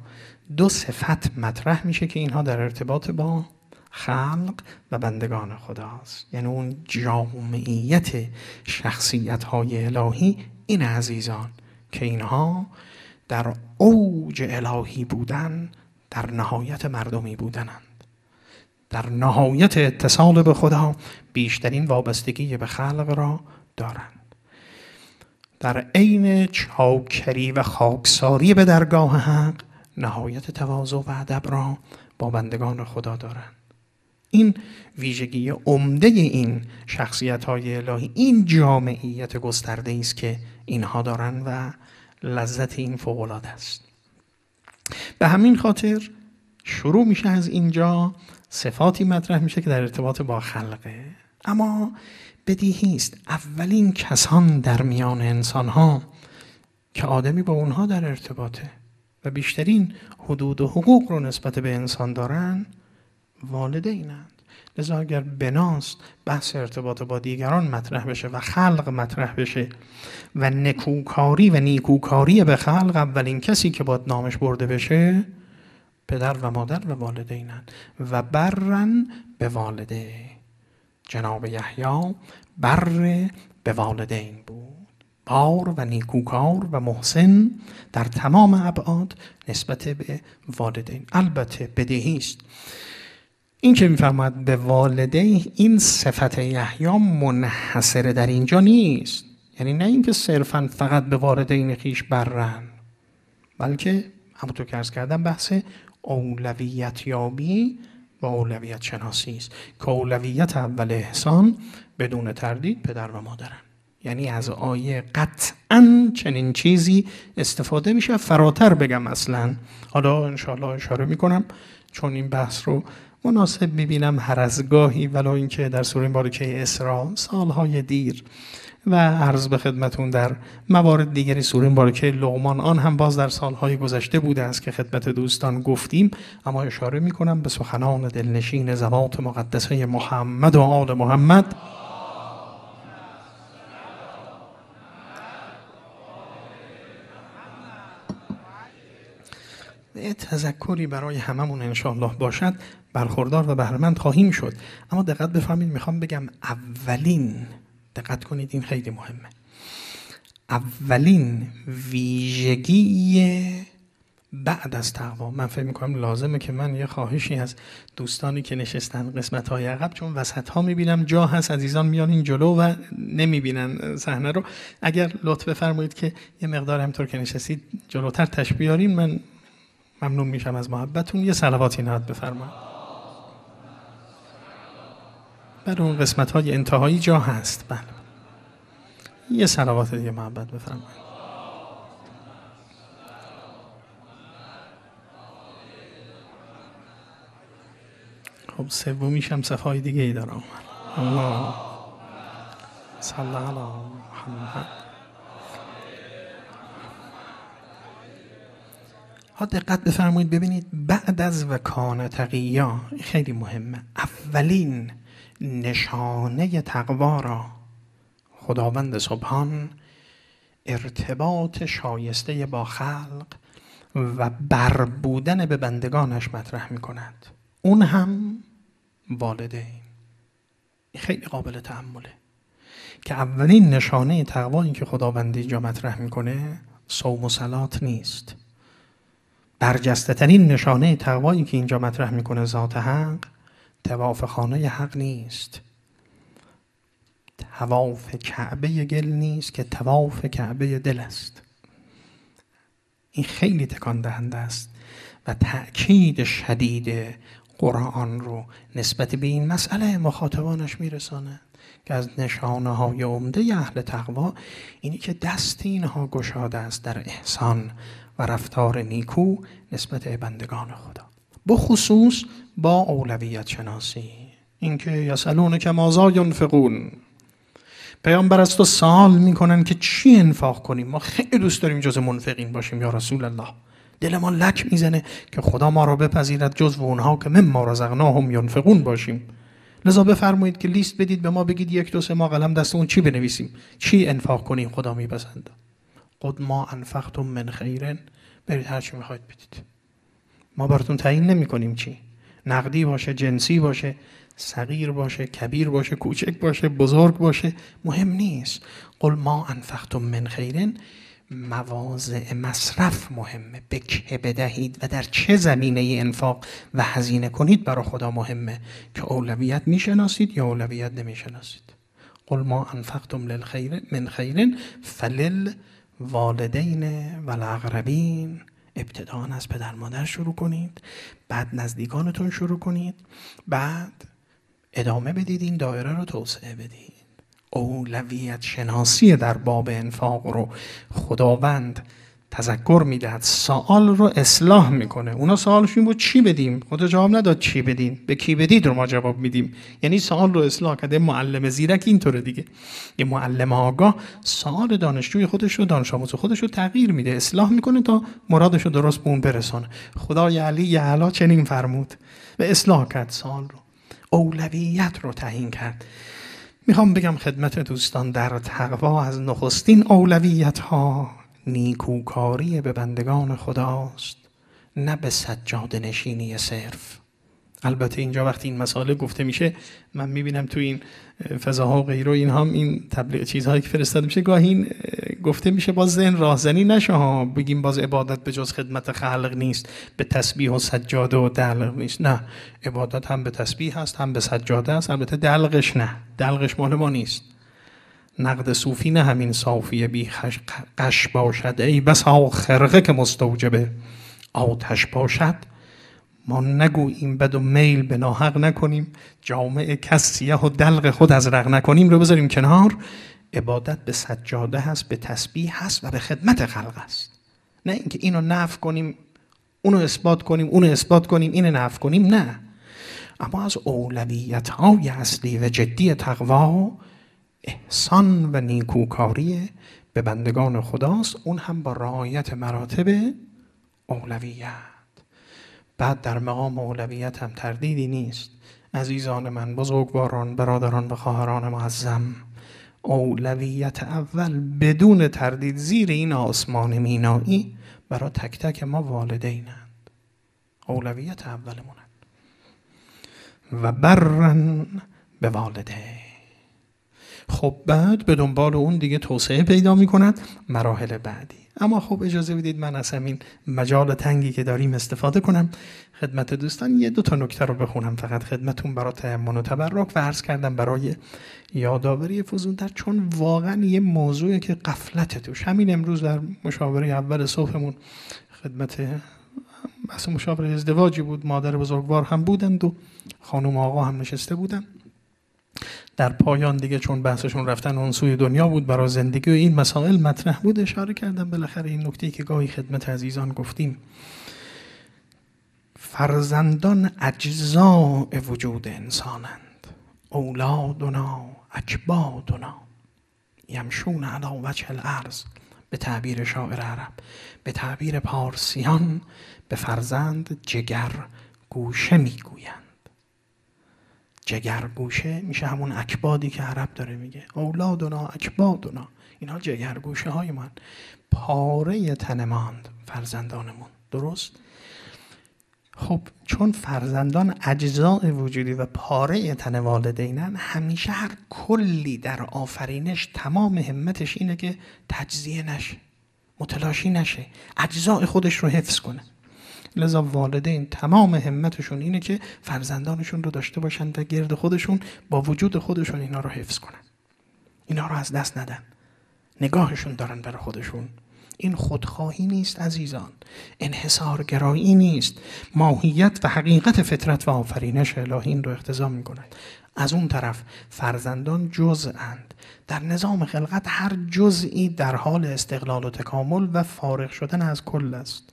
2 صفت مطرح میشه که اینها در ارتباط با خلق و بندگان خداست. یعنی اون جامعیت شخصیت‌های الهی، این عزیزان که اینها در اوج الهی بودن، در نهایت مردمی بودنند، در نهایت اتصال به خدا بیشترین وابستگی به خلق را دارند. در عین چاکری و خاکساری به درگاه حق نهایت تواضع و ادب را با بندگان خدا دارند. این ویژگی عمده این شخصیت‌های الهی، این جامعیت گسترده است که اینها دارن و لذت این فوق‌العاده است. به همین خاطر شروع میشه از اینجا صفاتی مطرح میشه که در ارتباط با خلقه، اما بدیهی است اولین کسان در میان انسان‌ها که آدمی با اونها در ارتباطه و بیشترین حدود و حقوق رو نسبت به انسان دارن والدینند. لذا اگر بناست بحث ارتباط با دیگران مطرح بشه و خلق مطرح بشه و نکوکاری و نیکوکاری به خلق، اولین کسی که باید نامش برده بشه پدر و مادر و والدینند. و برن به والده، جناب یحیی بر به والدین بود، بار و نیکوکار و محسن در تمام ابعاد نسبت به والدین. البته بدیهی است این که میفرماد به والدین، این صفت یحیی منحصر در اینجا نیست، یعنی نه اینکه صرفاً فقط به والدین خیش برن، بلکه همونطور که عرض کردم بحث اولویت یابی و اولویت شناسی است که اولویت اول احسان بدون تردید پدر و مادرن. یعنی از آیه قطعاً چنین چیزی استفاده میشه. فراتر بگم اصلاً، حالا انشاءالله اشاره میکنم چون این بحث رو مناسب میبینم هر از گاهی، ولو اینکه در سوره مبارکه اسراء سالهای دیر و عرض به خدمتون در موارد دیگری سوره مبارکه لقمان، آن هم باز در سالهای گذشته بوده است که خدمت دوستان گفتیم، اما اشاره میکنم به سخنان دلنشین ذوات مقدسه محمد و آل محمد. تذکری برای هممون انشاءالله باشد برخوردار و بهره‌مند خواهیم شد. اما دقت بفرمایید، میخوام بگم اولین، دقت کنید این خیلی مهمه، اولین ویژگی بعد از تقوا، من فکر میکنم لازمه که من یه خواهشی از دوستانی که نشستن قسمت‌های عقب، چون وسط‌ها میبینم جا هست، عزیزان میان این جلو و نمیبینن صحنه رو، اگر لطف بفرمایید که یه مقدار همطور که نشستید جلوتر تشریف بیارین، من ممنون میشم از محبتون. یه صلواتی نهاد بفرمایید. برای اون قسمت‌های انتهایی جا هست. بله. یه صلوات دیگه محبت بفرمایید. خب سومیش هم صفای دیگه ای داره. الله صلی علی محمد. ها دقت بفرمایید ببینید، بعد از و کان تقیا خیلی مهمه. اولین نشانه تقوا را خداوند سبحان ارتباط شایسته با خلق و بر بودن به بندگانش مطرح می کند، اون هم والدین. خیلی قابل تأمله که اولین نشانه تقوایی که خداوند اینجا مطرح میکنه صوم و صلات نیست. برجسته ترین نشانه تقوایی که اینجا مطرح میکنه ذات حق طواف خانه حق نیست، طواف کعبه گل نیست که طواف کعبه دل است. این خیلی تکان دهنده است و تأکید شدید قرآن رو نسبت به این مسئله مخاطبانش میرسانه که از نشانه های عمده اهل تقوا اینی که دست اینها گشاده است در احسان و رفتار نیکو نسبت بندگان خدا، بخصوص با اولویت شناسی. اینکه یسألونک ماذا ینفقون، پیامبر از تو سوال میکنن که چی انفاق کنیم، ما خیلی دوست داریم جز منفقین باشیم یا رسول الله، دل ما لک میزنه که خدا ما را بپذیرد جزو اونها که مما رزقناهم ینفقون باشیم. لذا بفرمایید که لیست بدید به ما، بگید 1 2 3 ما قلم دست اون چی بنویسیم، چی انفاق کنیم خدا میپسنده. قد ما انفقتم من خیر، برید هر چی میخواید بدید، ما براتون تعیین نمیکنیم چی، نقدی باشه، جنسی باشه، صغیر باشه، کبیر باشه، کوچک باشه، بزرگ باشه، مهم نیست. قل ما انفقتم من خیر، مواضع مصرف مهمه، به که بدهید و در چه زمینه انفاق و هزینه کنید برای خدا مهمه که اولویت میشناسید یا اولویت نمیشناسید. قل ما انفقتم للخیر من خیر فللوالدین والاقربین. ابتداء از پدر مادر شروع کنید، بعد نزدیکانتون شروع کنید، بعد ادامه بدید، این دایره رو توسعه بدید. اولویت شناسی در باب انفاق رو خداوند تذکر میدهد، سوال رو اصلاح میکنه. اونا سوالش این بود چی بدیم، خدا جواب نداد چی بدیم، به کی بدید رو ما جواب میدیم. یعنی سوال رو اصلاح کرده. معلم زیرک اینطوره دیگه، یه معلم آگاه سوال دانشجوی خودش رو، دانش آموز خودش رو تغییر میده، اصلاح میکنه تا مرادش رو درست به اون برسونه. خدای علی اعلی چنین فرمود و اصلاح کرد سوال رو، اولویت رو تعیین کرد. میخوام بگم خدمت دوستان، در تقوا از نخستین اولویت ها نیکوکاری به بندگان خداست، نه به سجاده نشینی صرف. البته اینجا وقتی این مسئله گفته میشه، من میبینم تو این فضاها و غیره این هم این تبلیغ چیزهایی که فرستاده میشه گاهی این گفته میشه باز ذهن راهزنی نشه ها، بگیم باز عبادت به جز خدمت خلق نیست، به تسبیح و سجاده و دلق نیست. نه، عبادت هم به تسبیح هست هم به سجاده است. البته دلقش نه، دلقش مال ما نیست. نقد صوفی نه همین صافیه بی قش باشد، ای بسا خرقه که مستوجب آتش باشد. ما نگوییم بد و میل به ناحق نکنیم، جامعه کس سیاه و دلق خود از رق نکنیم رو بذاریم کنار. عبادت به سجاده هست، به تسبیح هست و به خدمت خلق است. نه اینکه اینو نفی کنیم اونو اثبات کنیم، اونو اثبات کنیم اینو نفی کنیم، نه. اما از اولویت‌های اصلی و جدی تقوا احسان و نیکوکاری به بندگان خداست، اون هم با رعایت مراتب اولویت. بعد در مقام اولویت هم تردیدی نیست. عزیزان من، بزرگواران، برادران و خواهران معظم، اولویت اول بدون تردید زیر این آسمان مینایی برای تک تک ما والدینند. اولویت اولمونند. و برن به والدین. خب بعد به دنبال اون دیگه توسعه پیدا می‌کند مراحل بعدی. اما خب اجازه بدید من از همین مجال تنگی که داریم استفاده کنم، خدمت دوستان یه دو تا نکته رو بخونم فقط خدمتون برای تأمل و تبرک و عرض کردم برای یادآوری فزونتر، چون واقعا یه موضوعی که غفلت توش. همین امروز در مشاوره اول صبحمون خدمت بحث مشاوره ازدواجی بود، مادر بزرگوار هم بودند و خانم آقا هم نشسته بودن. در پایان دیگه چون بحثشون رفتن اون سوی دنیا بود، برای زندگی و این مسائل مطرح بود، اشاره کردم بالاخره این نکته‌ای که گاهی خدمت عزیزان گفتیم. فرزندان اجزاء وجود انسانند، اولادنا اکبادنا یمشون علی وجه الارض. به تعبیر شاعر عرب، به تعبیر پارسیان به فرزند جگر گوشه میگویند. جگرگوشه میشه همون اکبادی که عرب داره میگه، اولادنا اکبادنا، اینا جگرگوشه های من، پاره تنماند فرزندانمون. درست؟ خب چون فرزندان اجزاء وجودی و پاره تن والدینن، همیشه هر کلی در آفرینش تمام همتش اینه که تجزیه نشه، متلاشی نشه، اجزاء خودش رو حفظ کنه. لذا والدین تمام همتشون اینه که فرزندانشون رو داشته باشن و گرد خودشون با وجود خودشون اینا رو حفظ کنن، اینا رو از دست ندن، نگاهشون دارن برای خودشون. این خودخواهی نیست عزیزان، انحصارگرایی نیست، ماهیت و حقیقت فطرت و آفرینش الهی این رو اقتضا میکنن. از اون طرف فرزندان جزءاند، در نظام خلقت هر جزئی در حال استقلال و تکامل و فارغ شدن از کل است.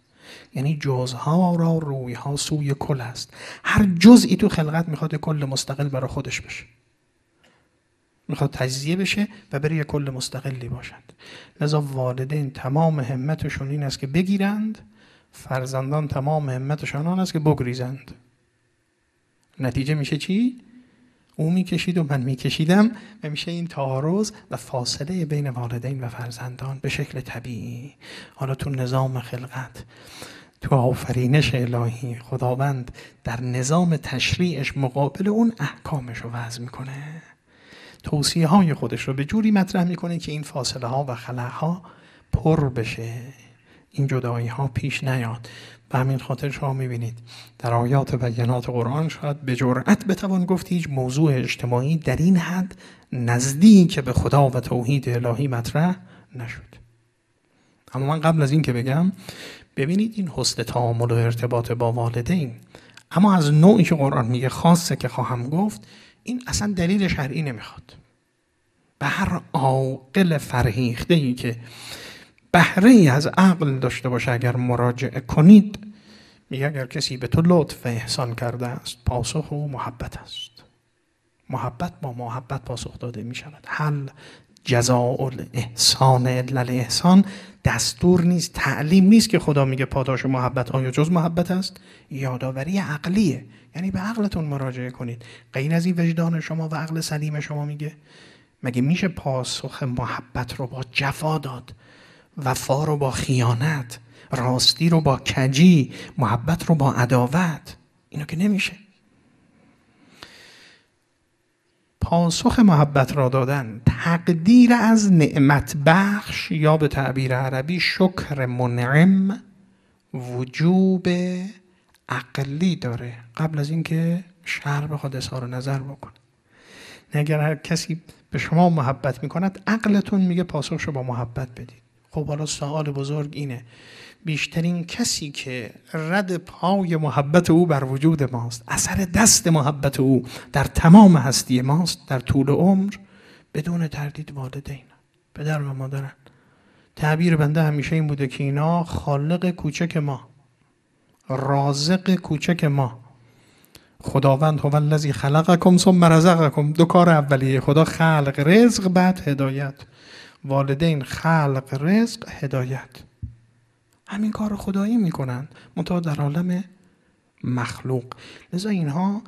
یعنی جزها را رویها سوی کل است. هر جزئی تو خلقت میخواد کل مستقل برای خودش بشه، میخواد تجزیه بشه و بره یک کل مستقلی باشد. لذا والدین تمام همتشون این است که بگیرند، فرزندان تمام همتشون آن است که بگریزند. نتیجه میشه چی؟ او میکشید و من میکشیدم و میشه این تعارض و فاصله بین والدین و فرزندان به شکل طبیعی. حالا تو نظام خلقت، تو آفرینش الهی، خداوند در نظام تشریعش مقابل اون احکامش رو وضع میکنه، توصیه های خودش رو به جوری مطرح میکنه که این فاصله ها و خلأ ها پر بشه، این جدایی ها پیش نیاد. به همین خاطر شما میبینید در آیات بینات قرآن شاید به جرأت بتوان گفت هیچ موضوع اجتماعی در این حد نزدیک به خدا و توحید الهی مطرح نشد. اما من قبل از این که بگم، ببینید این حسن تعامل و ارتباط با والدین، اما از نوعی که قرآن میگه خاصه که خواهم گفت، این اصلا دلیل شرعی نمیخواد. به هر عاقل فرهیخته‌ای که بهره ای از عقل داشته باشه اگر مراجعه کنید، میگه اگر کسی به تو لطف و احسان کرده است، پاسخ او محبت است. محبت با محبت پاسخ داده می شود. هل جزاء الاحسان الا الاحسان دستور نیست، تعلیم نیست که خدا میگه پاداش محبت آیا جز محبت است. یادآوری عقلیه، یعنی به عقلتون مراجعه کنید. غیر از این وجدان شما و عقل سلیم شما میگه مگه میشه پاسخ محبت رو با جفا داد، وفا رو با خیانت، راستی رو با کجی، محبت رو با عداوت؟ اینو که نمیشه. پاسخ محبت را دادن تقدیر از نعمت بخش یا به تعبیر عربی شکر منعم وجوب عقلی داره قبل از اینکه شرع بخواد اظهار نظر بکنه. اگر هر کسی به شما محبت میکند، عقلتون میگه پاسخشو با محبت بدید. خب حالا سوال بزرگ اینه، بیشترین کسی که رد پای محبت او بر وجود ماست، اثر دست محبت او در تمام هستی ماست در طول عمر، بدون تردید والدین، پدر و مادرن. تعبیر بنده همیشه این بوده که اینا خالق کوچک ما، رازق کوچک ما. خداوند هو الذی خلقکم ثم رزقکم. دو کار اولیه خدا، خلق رزق بعد هدایت. والدین خلق رزق هدایت، همین کار خدایی میکنن منتها در عالم مخلوق. لذا اینها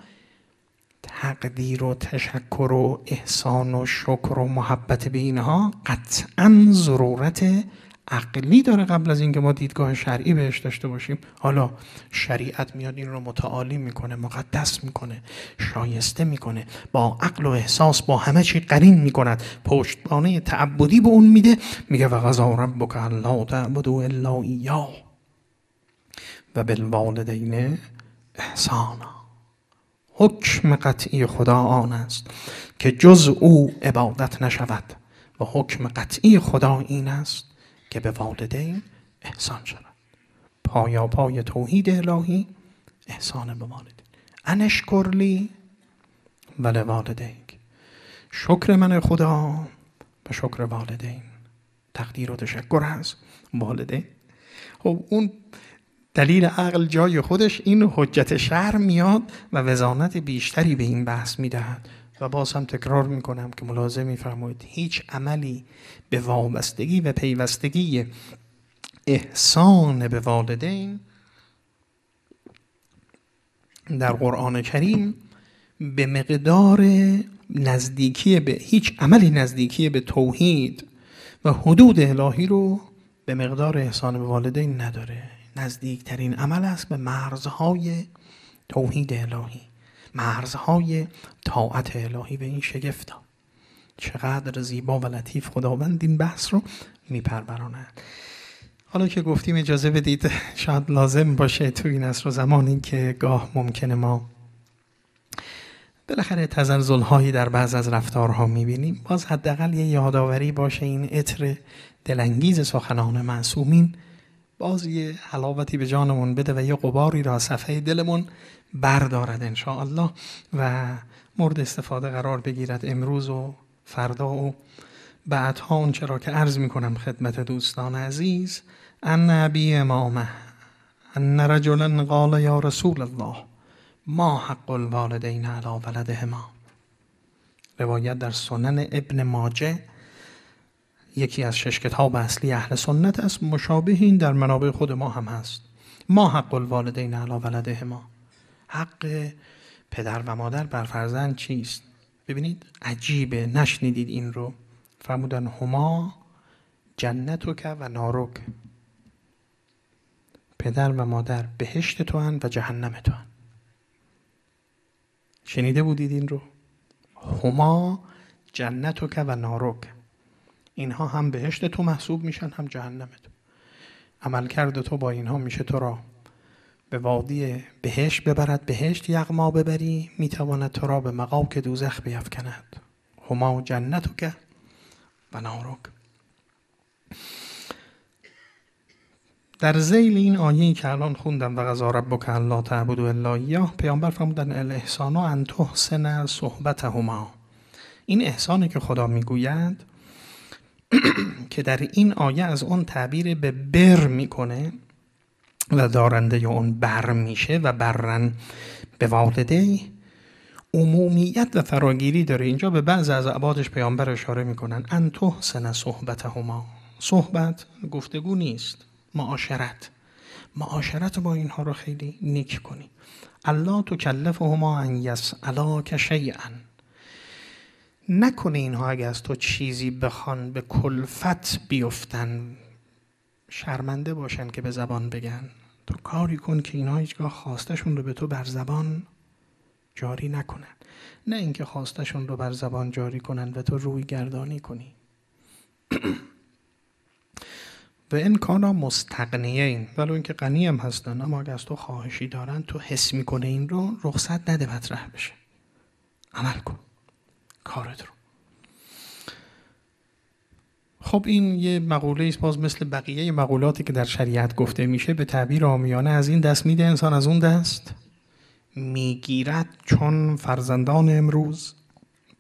تقدیر و تشکر و احسان و شکر و محبت به اینها قطعا ضرورت عقلی داره قبل از اینکه ما دیدگاه شرعی بهش داشته باشیم. حالا شریعت میاد این رو متعالی میکنه، مقدس میکنه، شایسته میکنه، با عقل و احساس با همه چی قرین میکند، پشتوانه تعبدی به اون میده. میگه و قضا ربک الا تعبدوا الا ایاه و بالوالدین احسانا. حکم قطعی خدا آن است که جز او عبادت نشود و حکم قطعی خدا این است که به والدین احسان شود. پایا پای توحید الهی احسان به والدین. انشکر لی ولوالدیک. شکر من خدا به شکر والدین. تقدیر و تشکر هست والدین. خب اون دلیل عقل جای خودش، این حجت شرع میاد و وزانت بیشتری به این بحث میدهد. و باز هم تکرار میکنم که ملاحظه میفرمایید هیچ عملی به وابستگی و پیوستگی احسان به والدین در قرآن کریم به مقدار نزدیکی به هیچ عملی نزدیکی به توحید و حدود الهی رو به مقدار احسان به والدین نداره. نزدیکترین عمل است به مرزهای توحید الهی، مرزهای طاعت الهی. به این شگفتا چقدر زیبا و لطیف خداوند این بحث رو میپروراند. حالا که گفتیم اجازه بدید شاید لازم باشه تو این عصر و زمانی که گاه ممکنه ما بالاخره تزلزل‌هایی در بعض از رفتارها می‌بینیم، باز حداقل یه یادآوری باشه این عطر دلانگیز سخنان معصومین باز یه حلاوتی به جانمون بده و یه غباری را از صفحه دلمون بردارد انشاءالله و مورد استفاده قرار بگیرد امروز و فردا و بعدها. اون چرا که عرض میکنم خدمت دوستان عزیز، ان ابی امامه ان رجلا قال یا رسول الله ما حق الوالدین علی ولدهما. روایت در سنن ابن ماجه، یکی از 6 کتاب اصلی اهل سنت است. مشابه این در منابع خود ما هم هست. ما حق الوالدین علی ولدهما. حق پدر و مادر بر فرزند چیست؟ ببینید عجیبه، نشنیدید این رو؟ فرمودن هما جنتک و نارک. پدر و مادر بهشت تو هن و جهنم تو هن. شنیده بودید این رو؟ هما جنتک و نارک. اینها هم بهشت تو محسوب میشن هم جهنم تو. عمل کرده تو با اینها میشه تو را به وادی بهشت ببرد، بهشت یغما ببری، میتواند تو را به مغاک دوزخ بیفکند. هما جنتک و نارک. در ذیل این آیه‌ای که الان خوندم و قضا ربک الا تعبدوا الا ایاه، پیامبر فرمودن الاحسان ان تحسن صحبتهما. این احسانی که خدا میگوید که در این آیه از اون تعبیر به بر میکنه و دارنده اون بر میشه و برن به والده، عمومیت و فراگیری داره. اینجا به بعض از ابعادش پیامبر اشاره میکنن ان تحسن صحبتهما. صحبت گفتگو نیست، معاشرت با اینها رو خیلی نیک کنی. الا تکلفهما ان یسألاک شیئا. نکنه اینها اگه از تو چیزی بخوان به کلفت بیفتن، شرمنده باشن که به زبان بگن. تو کاری کن که اینها هیچگاه خواستشون رو به تو بر زبان جاری نکنن، نه اینکه خواستشون رو بر زبان جاری کنن و تو روی گردانی کنی. و این کانا مستغنیین، ولو اینکه غنی هم هستن، اما اگه از تو خواهشی دارن، تو حس میکنه این رو، رخصت نده مطرح بشه، عمل کن کارت رو. خب این یه مقوله است باز مثل بقیه مقولاتی که در شریعت گفته میشه، به تعبیر عامیانه از این دست میده انسان، از اون دست میگیرد. چون فرزندان امروز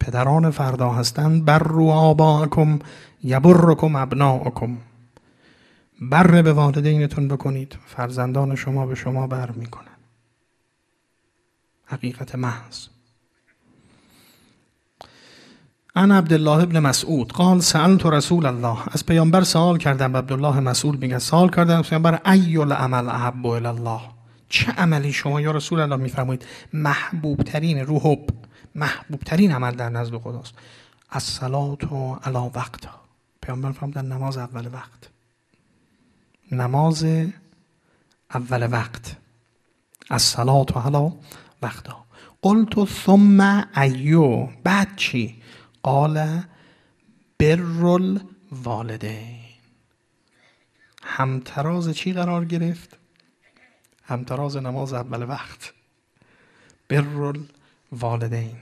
پدران فردا هستند، بروا آباءکم یبرکم ابناءکم. بر به والدینتون بکنید، فرزندان شما به شما بر میکنن. حقیقت محض. عن عبدالله ابن مسعود قال سألت رسول الله. از پیامبر سوال کردم. عبدالله مسعود میگه سوال کردم پیامبر ای العمل احب الی الله. چه عملی شما یا رسول الله میفرمایید محبوب ترین، رو حب محبوب ترین عمل در نزد خداست؟ الصلاة علی وقتها. پیامبر فرمودن نماز اول وقت. نماز اول وقت. الصلاة علی وقتها. قلت ثم ایو، بعد چی؟ قال بر الوالدین. همتراز چی قرار گرفت؟ همتراز نماز اول وقت. بر الوالدین.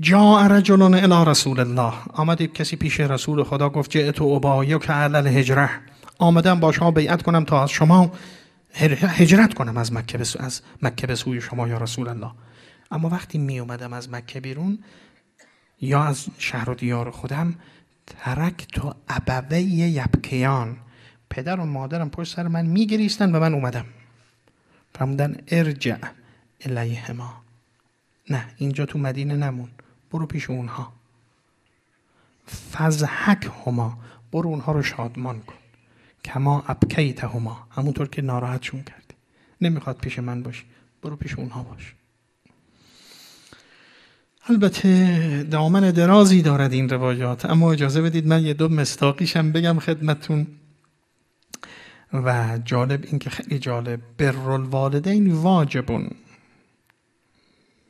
جاء رجل الی رسول الله. آمد کسی پیش رسول خدا گفت جئت ابایک علی الهجره. آمدم با شما بیعت کنم تا از شما هجرت کنم از مکه به سوی شما یا رسول الله. اما وقتی می اومدم از مکه بیرون یا از شهر و دیار خودم، ترکت ابوی یبکیان. پدر و مادرم پشت سر من میگریستن و من اومدم. فرمودن ارجع الیهما. نه اینجا تو مدینه نمون، برو پیش اونها. فضحکهما، برو اونها رو شادمان کن. کما ابکیتهما، همونطور که ناراحتشون کردی. نمیخواد پیش من باشی، برو پیش اونها باش. البته دامن درازی دارد این روایات، اما اجازه بدید من یه دو مصداقیشم بگم خدمتون. و جالب این که خیلی جالب، بر الوالدین واجبون.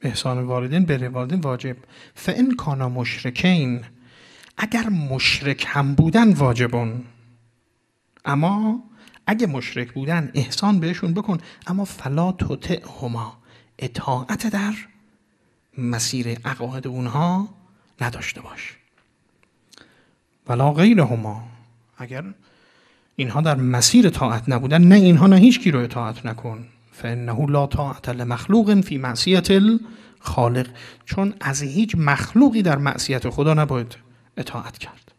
احسان والدین، بر والدین واجب. فان کانا مشرکین، اگر مشرک هم بودن واجبون. اما اگه مشرک بودن احسان بهشون بکن، اما فلا تطعهما، اطاعت در مسیر عقاید اونها نداشته باش. ولا غیرهما، اگر اینها در مسیر طاعت نبودن، نه اینها نه هیچ کی رو اطاعت نکن. فانه لا طاعت لمخلوق فی معصیة الخالق، چون از هیچ مخلوقی در معصیت خدا نباید اطاعت کرد.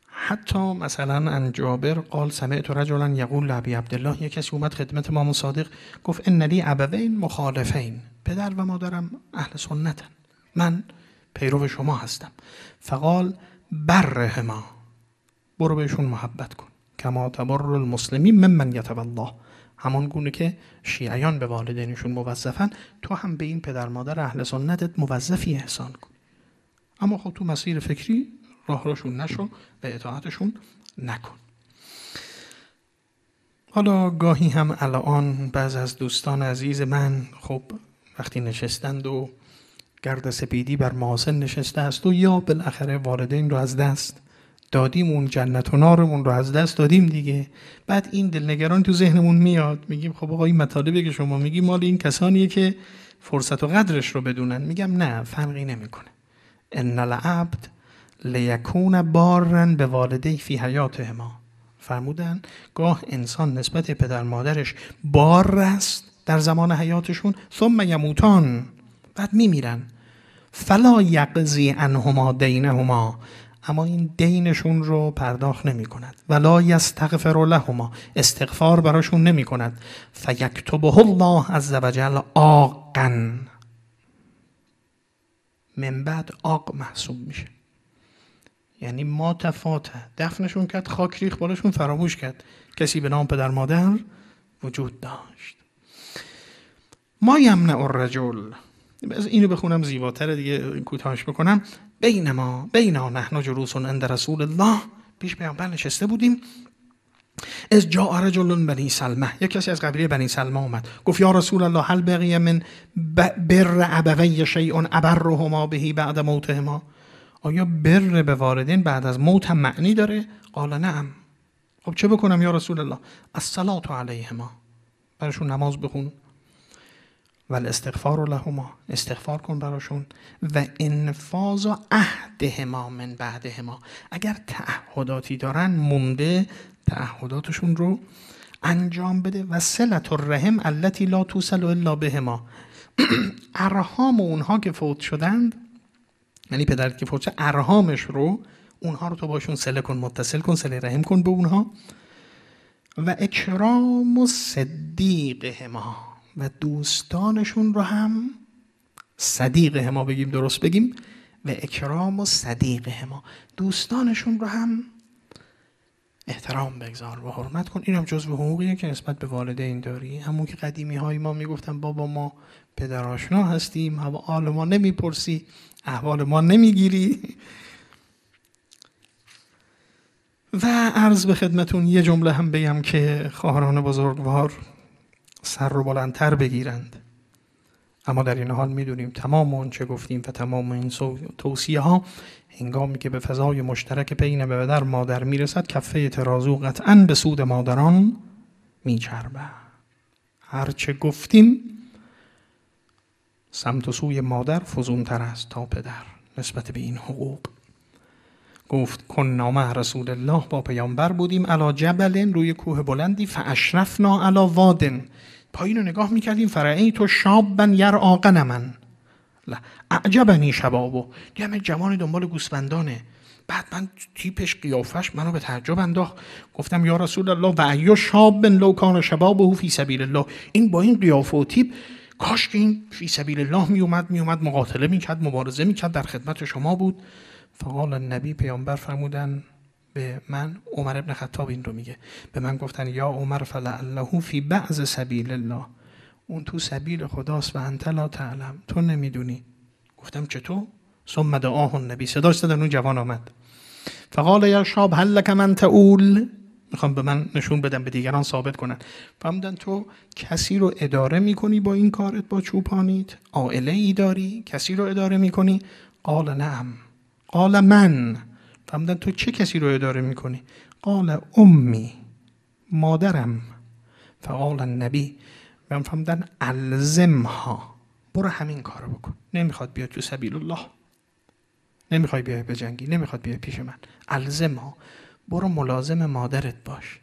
حتی مثلا عن جابر قال سمعت رجلا یقول لابی عبدالله، یک کسی اومد خدمت امام صادق گفت ان لی ابوین مخالفین، پدر و مادرم اهل سنتن، من پیرو شما هستم. فقال برهما، برو بهشون محبت کن. کما تبر المسلمین ممن یتولا، همان گونه که شیعیان به والدینشون موظفن، تو هم به این پدر مادر اهل سنتت موظفی احسان کن. اما خب تو مسیر فکری راهشون نشو و اطاعتشون نکن. حالا گاهی هم الان بعض از دوستان عزیز من خب وقتی نشستند و گرد سپیدی بر محاسن نشسته است و یا بالاخره والدین رو از دست دادیم اون جنت و نارمون رو از دست دادیم دیگه. بعد این دلنگران تو ذهنمون میاد، میگیم خب آقا این مطالبی که شما میگی مال این کسانیه که فرصت و قدرش رو بدونن. میگم نه، فرقی نمیکنه. ان العبد لیکون بارا به والدی فی حیاتهما. فرمودن گاه انسان نسبت پدر مادرش بار است در زمان حیاتشون، ثم یموتان، بعد میمیرن. فلا یقضی عنهما دینهما، اما این دینشون رو پرداخت نمی کند. ولا یستغفر لهما، استغفار براشون نمی کند. فیکتبه الله عز وجل عاقا، من بعد عاق محسوب میشه. یعنی ما تفاته، دفنشون کرد، خاک ریخ بالاشون، فراموش کرد کسی به نام پدر مادر وجود داشت. ما یمنع الرجل، اینو بخونم زیباتره دیگه، کوتاهش بکنم. بینا نحن جلوس عند رسول الله، پیش پیامبر نشسته بودیم. از جاء رجل بنی سلمه، یک کسی از قبیله بنی سلمه اومد، گفت یا رسول الله هل بقی من بر ابوی شیء ابرهما به بعد موتهما، آیا بر به والدین بعد از موت هم معنی داره؟ قال نعم. خب چه بکنم یا رسول الله؟ الصلاة علیهما، براشون نماز بخون. و الاستغفار لهما، استغفار کن براشون. و انفاذ عهدهما من بعدهما، اگر تعهداتی دارن مونده تعهداتشون رو انجام بده. و صلة الرحم التي لا توصل الا بهما، ارحام اونها که فوت شدند، یعنی پدر که فوت شد، ارحامش رو اونها رو تو باشون صله کن، متصل کن، صله رحم کن به اونها. و اکرام صدیقهما، و دوستانشون رو هم، صدیقهما بگیم درست بگیم، و اکرام صدیقهما، دوستانشون رو هم احترام بگذار و حرمت کن. این هم جزو حقوقیه که نسبت به والدین داری. همون که قدیمی های ما میگفتن بابا ما پدر آشنا هستیم، حال ما نمیپرسی، احوال ما نمیگیری. و عرض به خدمتون یه جمله هم بگم که خواهران بزرگوار سر رو بلندتر بگیرند. اما در این حال میدونیم تمام اون چه گفتیم و تمام این توصیه ها هنگامی که به فضای مشترک بین پدر مادر میرسد، کفه ترازو قطعاً به سود مادران میچربه. هر چه گفتیم سمت و سوی مادر فزونتر است تا پدر نسبت به این حقوق. گفت کنا مع رسول الله، با پیامبر بودیم، علی جبل، روی کوه بلندی، فاشرفنا علی وادن، پایین رو نگاه میکردیم، فرأیت شابا یرعی غنما، لا اعجبنی شبابه، دیدم جوانی دنبال گوسفندانه. بعد من تیپش قیافش منو به تعجب انداخت. گفتم یا رسول الله و ای شاب لو کان شبابه فی سبیل الله، این با این قیافه و تیپ کاش که این فی سبیل الله میومد مقاتله میکرد، مبارزه میکرد، در خدمت شما بود. فقال النبی، پیامبر فرمودن به من، عمر ابن خطاب این رو میگه، به من گفتن یا عمر فلعله فی بعض سبیل الله، اون تو سبیل خداست و انت لا تعلم، تو نمیدونی. گفتم چطور؟ ثم دعاه النبی، صداش دادن اون جوان آمد. فقال یا شاب هل لک من تئول، میخوام به من نشون بدم، به دیگران ثابت کنن. فرمودن تو کسی رو اداره میکنی با این کارت، با چوپانیت؟ عائله ای داری کسی رو اداره میکنی؟ قال نعم. قال من، فرمودن تو چه کسی رو اداره میکنی؟ قال امی، مادرم. فقال النبی، من فرمودن الزمها، برو همین کارو بکن. نمیخواد بیاد تو سبیل الله، نمیخوای بیای به جنگی، نمیخواد بیای پیش من، الزمها، برو ملازم مادرت باش.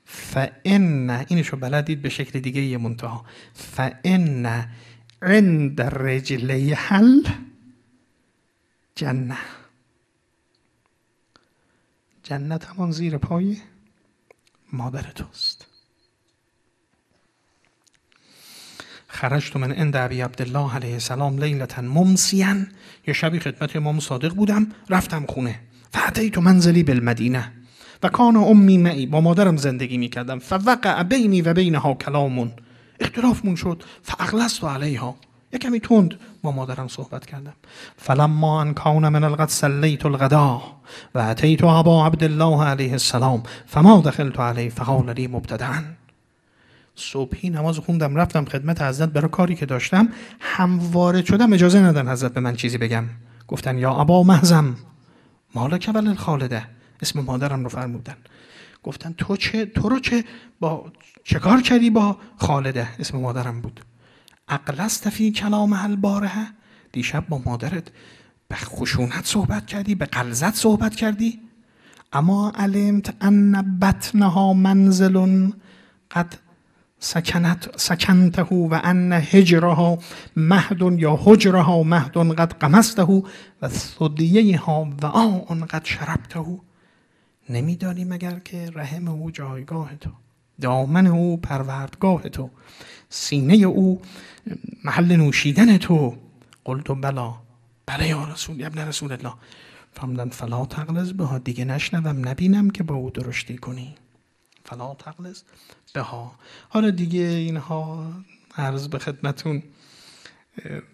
فان، اینشو بلدید به شکل دیگه یه منتها، فان عند رجلی حل جنه، جنت همان زیر پای مادر توست. خرجت من عند ابی عبدالله علیه السلام لیلة ممسیا، یه شبی خدمت امام صادق بودم، رفتم خونه. فاتیت منزلی بالمدینه و کان امی معی، با مادرم زندگی میکردم. فوقع بینی و بینها کلام، اختلافمون شد. فاغلظت علیها، یک کمی تند با مادرم صحبت کردم. فلما ان کان من الغد صلیت الغداء و اتیت ابا عبدالله علیه السلام فما دخلت علیه فقال لی مبتدعا، صبحی نماز خوندم رفتم خدمت حضرت برای کاری که داشتم، هم وارد شدم اجازه ندادن حضرت به من چیزی بگم. گفتن یا ابا محزم مالک وللخالده، اسم مادرم رو فرمودن، گفتن تو رو چه کار کردی با خالده؟ اسم مادرم بود. اقلست فی کلام البارحه، دیشب با مادرت به خشونت صحبت کردی، به غلظت صحبت کردی. اما علمت ان بطنها منزل قد سکنته و ان هجرها مهد یا حجرها مهد قد قمسته و ثدیهها وعاء قد شربته. نمیدانی مگر که رحم او جایگاه تو، دامن او پروردگاه تو، سینه او محل نوشیدن تو. قلت بله یا رسول ابن رسول الله. فرمودن فلا تغلظ بها، دیگه نشنوم نبینم که با او درشتی کنی. فلا تغلظ بها. حالا دیگه اینها عرض به خدمتون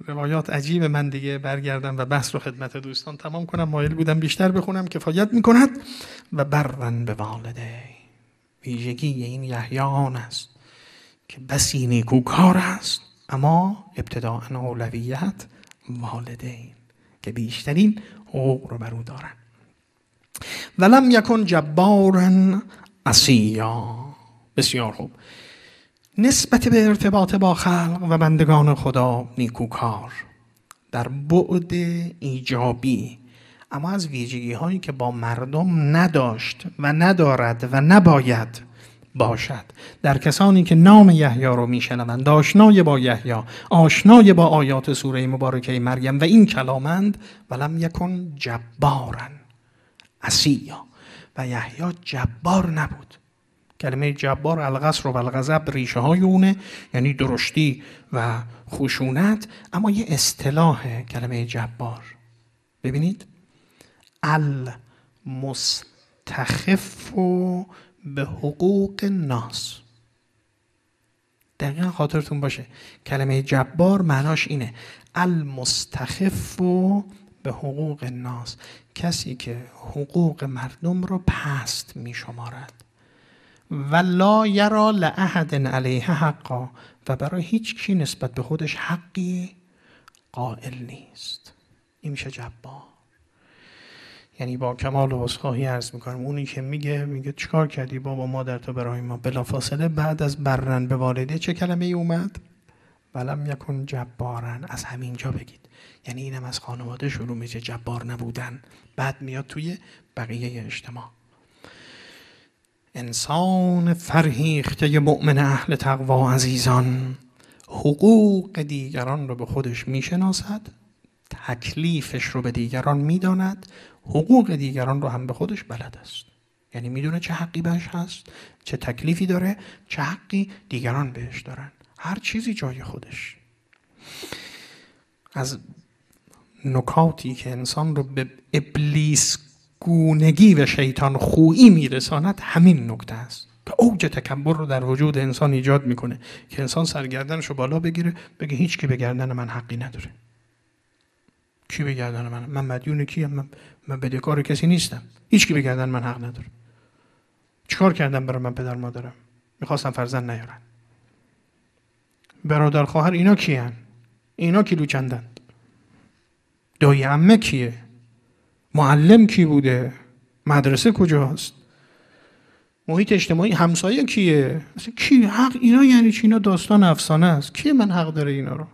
روایات عجیب، من دیگه برگردم و بحث رو خدمت دوستان تمام کنم. مایل بودم بیشتر بخونم، کفایت میکند. و برن به والده، ویژگی این یحیی آن است که بسی نیکوکار است، اما ابتداء اولویت والدین که بیشترین حقوق رو بر او دارن. ولم یکن جبارا عصیا. بسیار خوب. نسبت به ارتباط با خلق و بندگان خدا نیکوکار در بعد ایجابی، اما از ویژگی هایی که با مردم نداشت و ندارد و نباید باشد. در کسانی که نام یحیی رو میشنوند، آشنای با یحیی، آشنای با آیات سوره مبارکه مریم و این کلامند، ولم یکن جبارا عصیا. و یحیی جبار نبود. کلمه جبار القصر و الغضب ریشه های اونه، یعنی درشتی و خشونت. اما یه اصطلاح کلمه جبار، ببینید، المستخف به حقوق الناس. دقیقا خاطرتون باشه کلمه جبار معناش اینه، المستخف به حقوق الناس، کسی که حقوق مردم رو پست می شمارد. و لا یرا لأحد علیه حقا، و برای هیچ کی نسبت به خودش حقی قائل نیست. این میشه جبار. یعنی با کمال عذرخواهی عرض میکنم، اونی که میگه چیکار کردی بابا مادر تو برای ما، بلافاصله بعد از برن به والده چه کلمه ای اومد؟ ولم یکن جبارن. از همینجا بگید، یعنی اینم از خانواده شروع میشه، جبار نبودن، بعد میاد توی بقیه اجتماع. انسان فرهیخته مؤمن اهل تقوا عزیزان، حقوق دیگران رو به خودش میشناسد، تکلیفش رو به دیگران میداند، حقوق دیگران رو هم به خودش بلد است. یعنی میدونه چه حقی بهش هست، چه تکلیفی داره، چه حقی دیگران بهش دارن. هر چیزی جای خودش. از نکاتی که انسان رو به ابلیس گونگی و شیطان خویی میرساند همین نکته است که اوج تکبر رو در وجود انسان ایجاد میکنه، که انسان سرگردنش رو بالا بگیره، بگه هیچ کی به گردن من حقی نداره. کی به گردن من مدیون کیم؟ من بدهکار کسی نیستم. هیچ کی به گردن من حق نداره. چیکار کردم برای من پدر مادرم؟ میخواستم فرزند نیارن. برادر خواهر اینا کیان؟ اینا کیلو چندن؟ دایی عمه کیه؟ معلم کی بوده؟ مدرسه کجاست؟ محیط اجتماعی همسایه کیه؟ اصلا کی حق اینا؟ یعنی چی؟ اینا داستان افسانه است. کی من حق داره اینا رو؟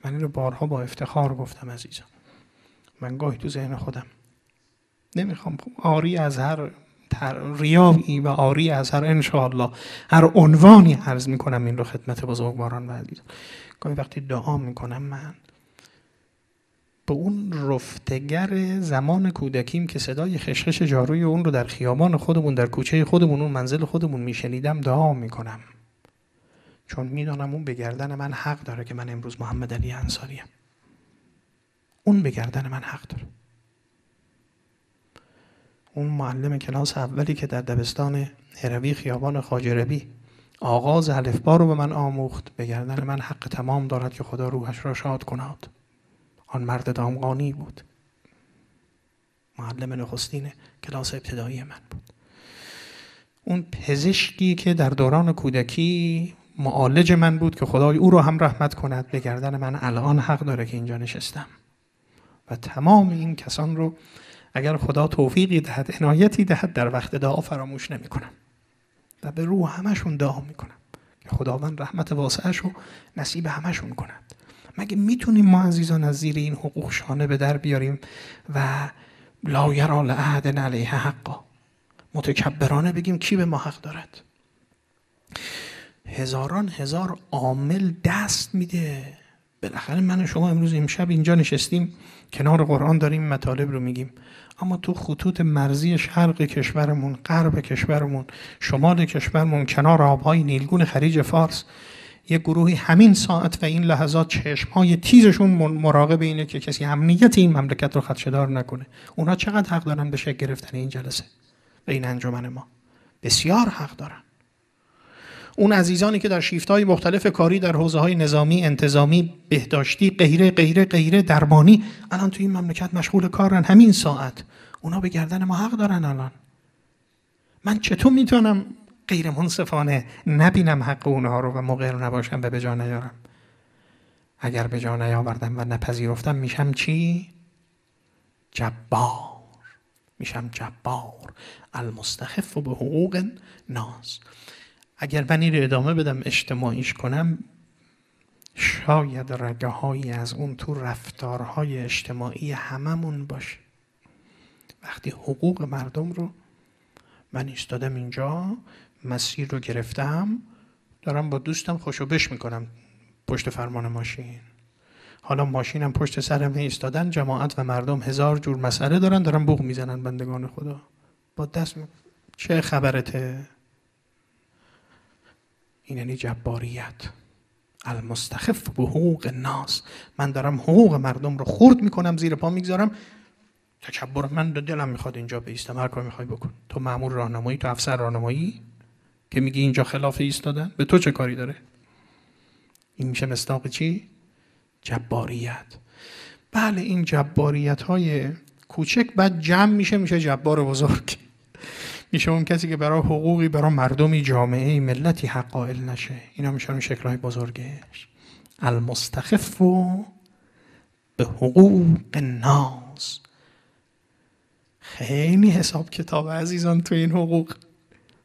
من این رو بارها با افتخار گفتم عزیزم. من گاهی تو ذهن خودم نمیخوام آری از هر ریاضی و آری از هر انشاءالله هر عنوانی عرض میکنم این رو خدمت بزرگواران و عزیزان. گاهی وقتی دعا میکنم من به اون رفتگر زمان کودکیم که صدای خشخش جاروی اون رو در خیابان خودمون، در کوچه خودمون، اون منزل خودمون میشنیدم، دعا میکنم، چون میدونم اون به گردن من حق داره که من امروز محمد علی انصاریم. اون به گردن من حق داره. اون معلم کلاس اولی که در دبستان هروی خیابان خواجه ربی آغاز الفبا رو به من آموخت، به گردن من حق تمام دارد که خدا روحش را شاد کناد. آن مرد دامغانی بود. معلم نخستین کلاس ابتدایی من بود. اون پزشکی که در دوران کودکی معالج من بود که خدای او رو هم رحمت کند، به گردن من الان حق داره که اینجا نشستم. و تمام این کسان رو اگر خدا توفیقی دهد، عنایتی دهد، در وقت دعا فراموش نمیکنم و به روح همشون دعا میکنم که خداوند رحمت واسعش رو نصیب همشون کند. مگه میتونیم ما عزیزان از زیر این حقوق شانه به در بیاریم و لا یری لأحد علیه حقا، متکبرانه بگیم کی به ما حق دارد؟ هزاران هزار عامل دست میده. بالاخره من و شما امروز امشب اینجا نشستیم کنار قرآن داریم مطالب رو میگیم، اما تو خطوط مرزی شرق کشورمون، غرب کشورمون، شمال کشورمون، کنار آبهای نیلگون خلیج فارس، یه گروهی همین ساعت و این لحظات چشمهای تیزشون مراقب اینه که کسی امنیت این مملکت رو خدشه‌دار نکنه. اونا چقدر حق دارن به شکل گرفتن این جلسه و این انجمن ما؟ بسیار حق دارن. اون عزیزانی که در شیفت‌های مختلف کاری در حوزه‌های نظامی، انتظامی، بهداشتی، غیره غیره غیره، درمانی، الان توی این مملکت مشغول کارن همین ساعت، اونا به گردن ما حق دارن. الان من چطور میتونم غیر منصفانه نبینم حق اونها رو و مقر نباشم و به جا نیارم؟ اگر به جا نیاوردم و نپذیرفتم میشم چی؟ جبار. میشم جبار، المستخف به حقوق ناس. اگر من این رو ادامه بدم اجتماعیش کنم، شاید رگه هایی از اون تو رفتارهای اجتماعی هممون باشه. وقتی حقوق مردم رو من ایستادم اینجا، مسیر رو گرفتم، دارم با دوستم خوشوبش میکنم پشت فرمان ماشین، حالا ماشینم پشت سرم ایستادن، جماعت و مردم هزار جور مسئله دارن، دارن بوق میزنن بندگان خدا با دست چه خبرته؟ این یعنی جباریت. المستخف به حقوق ناس. من دارم حقوق مردم رو خرد میکنم، زیر پا میگذارم. تکبر من دلم میخواد اینجا بایستم، هر کار میخوای بکن. تو مأمور راهنمایی، تو افسر راهنمایی که میگی اینجا خلاف ایستادن، به تو چه کاری داره؟ این میشه مصداق چی؟ جباریت. بله، این جباریت های کوچک بعد جمع میشه جبار بزرگ. میشه اون کسی که برای حقوقی، برای مردمی، جامعه، ملتی حق قائل نشه. اینا میشن شکل‌های بزرگش. المستخف به حقوق الناس. خیلی حساب کتاب عزیزان تو این حقوق،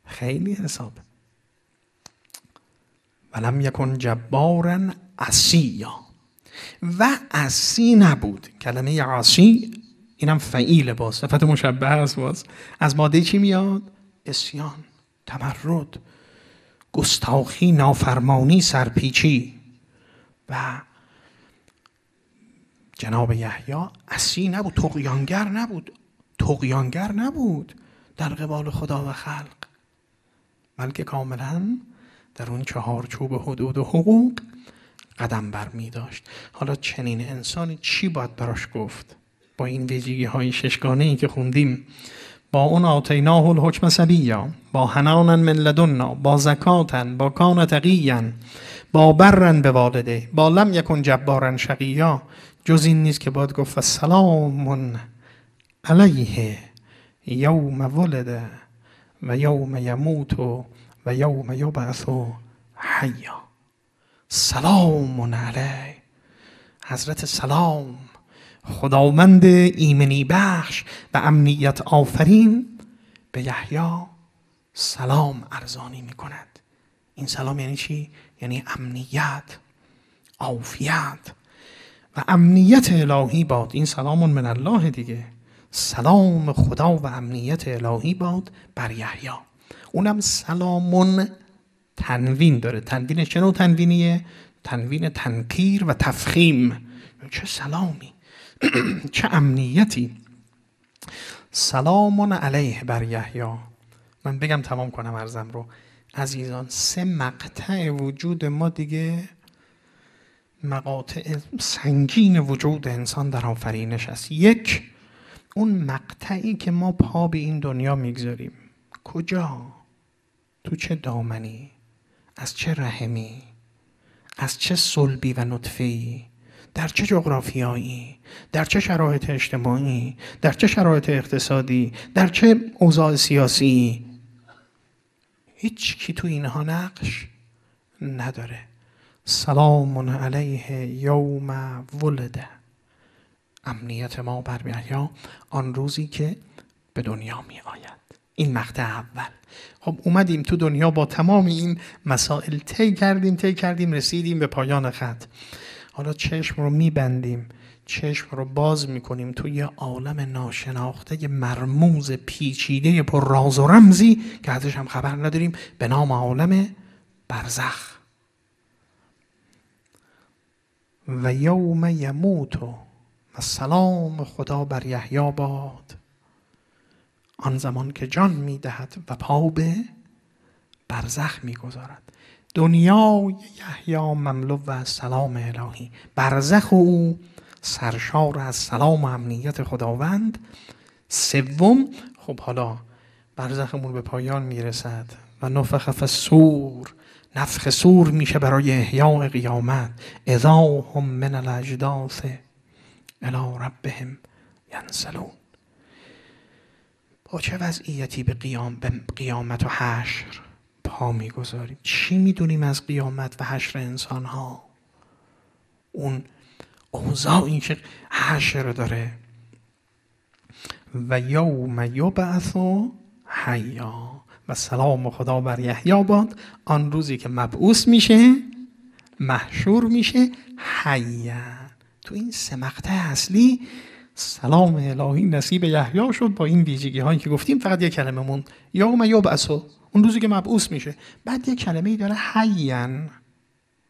خیلی حساب. ولم یکن جبارا عصیا. و عصی نبود. کلمه عصی اینم فعیل، باز صفت مشبه است. باز از ماده چی میاد؟ عصیان، تمرد، گستاخی، نافرمانی، سرپیچی. و جناب یحیی عصی نبود، طغیانگر نبود در قبال خدا و خلق، بلکه کاملا در اون چهارچوب حدود و حقوق قدم بر می داشت. حالا چنین انسانی چی باید براش گفت؟ با این ویژگی های ششگانه‌ای که خوندیم، با اون آتیناه الحکم صبیا، با حنانا من لدنا، با زکاتا، با کان تقیا، با برن به والده، با لم یکن جبارا شقیا، جز این نیست که باید گفت السلام علیه یوم ولد و یوم یموت و یوم یبعث حیا. سلام علیه حضرت سلام، خداوند ایمنی بخش و امنیت آفرین، به یحیی سلام ارزانی می کند. این سلام یعنی چی؟ یعنی امنیت، عافیت و امنیت الهی باد. این سلام من الله دیگه، سلام خدا و امنیت الهی باد بر یحیی. اونم سلامون تنوین داره. تنوینش چه نوع تنوینیه؟ تنوین تنکیر و تفخیم. چه سلامی، چه امنیتی. سلام علیه بر یحیی. من بگم تمام کنم عرضم رو عزیزان. 3 مقطع وجود ما دیگه، مقاطع سنگین وجود انسان در آفرینش است. 1، اون مقطعی که ما پا به این دنیا میگذاریم. کجا؟ تو چه دامنی؟ از چه رحمی؟ از چه صلبی و نطفه‌ای؟ در چه جغرافیایی؟ در چه شرایط اجتماعی؟ در چه شرایط اقتصادی؟ در چه اوضاع سیاسی؟ هیچ کی تو اینها نقش نداره. سلام علیه یوم ولده. امنیت ما بر یحیی آن روزی که به دنیا می آید. این مقطع اول. خب اومدیم تو دنیا با تمام این مسائل طی کردیم رسیدیم به پایان خط. حالا چشم رو میبندیم، چشم رو باز میکنیم توی عالم ناشناخته مرموز پیچیده پر راز و رمزی که ازش هم خبر نداریم به نام عالم برزخ. و یوم یموت و سلام خدا بر یحیی باد، آن زمان که جان میدهد و پا به برزخ میگذارد. دنیای یحیی مملو و سلام الهی، برزخ او سرشار از سلام و امنیت خداوند. سوم، خب حالا برزخمون به پایان میرسد و نفخ فی الصور، نفخ صور میشه برای احیاء قیامت. اذا هم من الاجداث الی ربهم ینسلون. با چه وضعیتی به قیامت و حشر پا میگذاریم؟ چی میدونیم از قیامت و حشر انسان ها؟ اون اوضاعی که حشر داره. و یوم یبعث حیا و سلام خدا بر یحیی باد، آن روزی که مبعوث میشه، محشور میشه حیا. تو این سه مقطع اصلی سلام الهی نصیب یحیی شد با این ویژگی هایی که گفتیم. فقط یک کلمه موند، یوم یبعث، اون روزی که مبعوث میشه. بعد یک کلمه ای داره حیا.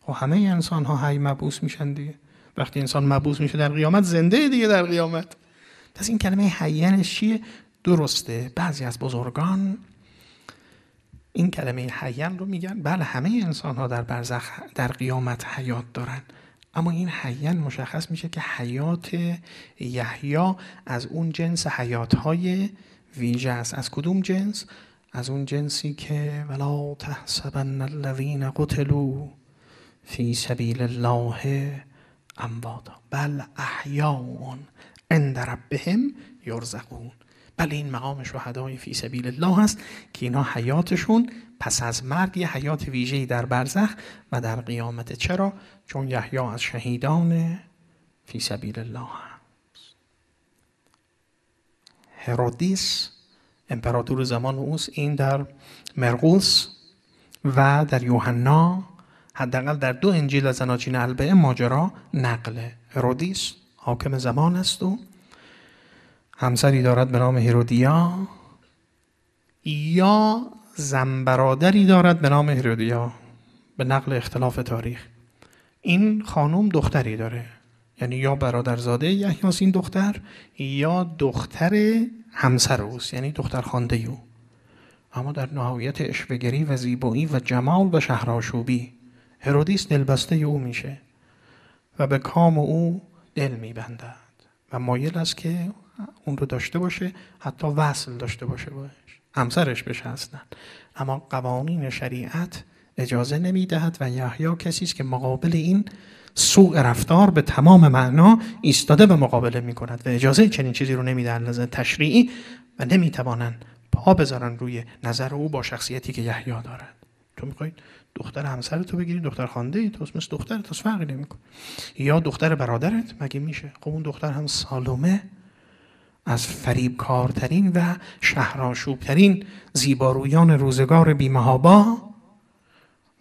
خب همه انسان ها حی مبعوث میشن دیگه. وقتی انسان مبعوث میشه در قیامت، زنده دیگه در قیامت. پس این کلمه حیانش چیه؟ درسته بعضی از بزرگان این کلمه حیان رو میگن بله همه انسان ها در برزخ در قیامت حیات دارن، اما این حیان مشخص میشه که حیات یحیی از اون جنس حیاتهای ویژه است. از کدوم جنس؟ از اون جنسی که ولا تحسبن الذین قتلوا فی سبیل الله امواتا بل احیاء عند ربهم یرزقون. بله این مقام شهدای فی سبیل الله هست که اینا حیاتشون پس از مرگ یه حیات ویژه‌ای در برزخ و در قیامت. چرا؟ چون یحیی از شهیدان فی سبیل الله هست. هرودیس امپراتور زمان اوست. این در مرقس و در یوحنا، حداقل در 2 انجیل از اناجیل اربعه ماجرا نقله. هرودیس حاکم زمان است و همسری دارد به نام هرودیا، یا زن برادری دارد به نام هرودیا به نقل اختلاف تاریخ. این خانم دختری داره، یعنی یا برادرزاده یحیی این دختر یا دختر همسر اوست، یعنی دختر خوانده او. اما در نهایت عشوه‌گری و زیبایی و جمال و شهرآشوبی هرودیس دلبسته او میشه و به کام او دل میبندد و مایل است که اون رو داشته باشه، حتی وصل داشته باشه باش، همسرش بشه اصلا. اما قوانین شریعت اجازه نمیدهد و یحیی کسی است که مقابل این سوء رفتار به تمام معنا ایستاده به مقابله میکند و اجازه چنین چیزی رو نمیدهند نظر تشریعی و نمیتوانند پا بذارن روی نظر او با شخصیتی که یحیی دارد. تو میخوای دختر همسرتو بگیری، دختر خوانده ای تو مثل دخترت، تو فرقی نمیکنه، یا دختر برادرت مگه میشه؟ خب اون دختر هم سالومه از فریبکارترین و شهرآشوبترین زیبارویان روزگار بی‌محابا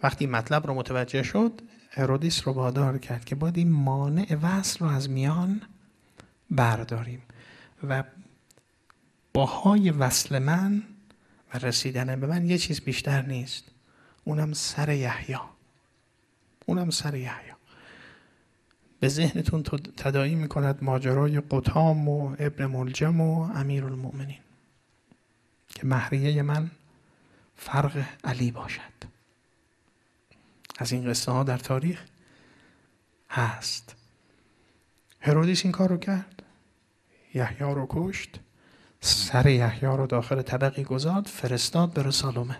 وقتی مطلب رو متوجه شد، هرودیس رو وادار کرد که باید این مانع وصل رو از میان برداریم و باهای وصل من و رسیدن به من یه چیز بیشتر نیست، اونم سر یحیی. به ذهنتون تداعی میکند ماجرای قطام و ابن ملجم و امیرالمؤمنین که مهریه من فرق علی باشد. از این قصه ها در تاریخ هست. هرودیس این کار رو کرد، یحیی رو کشت، سر یحیی رو داخل طبقی گذارد، فرستاد بر سالومه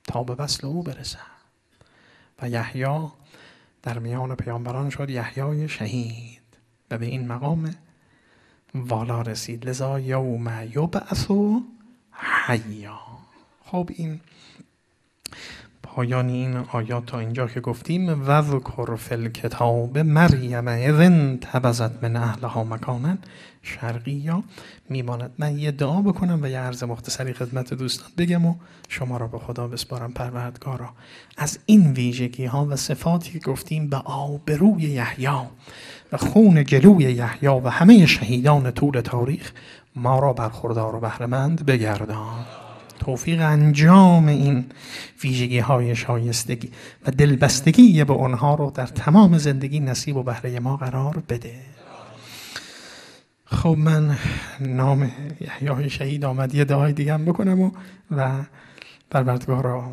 تا به وصل او برسه و یحیی در میان پیامبران شد یحیی شهید و به این مقام والا رسید. لذا یوم یبعث حیا. خب این پایان این آیات تا اینجا که گفتیم و ذکر فی الکتاب مریم اذ انتبذت من اهلها مکانا شرقیا میماند. من یه دعا بکنم و یه عرض مختصری خدمت دوستان بگم و شما را به خدا بسپارم. پروردگارا از این ویژگی ها و صفاتی که گفتیم به آبروی یحیی و خون گلوی یحیی و همه شهیدان طول تاریخ ما را برخوردار و بهره‌مند بگردان. توفیق انجام این ویژگی های شایستگی و دلبستگی به اونها رو در تمام زندگی نصیب و بهره ما قرار بده. خب من نام یحیی شهید آمد یه دعای دیگه هم بکنم و پروردگارا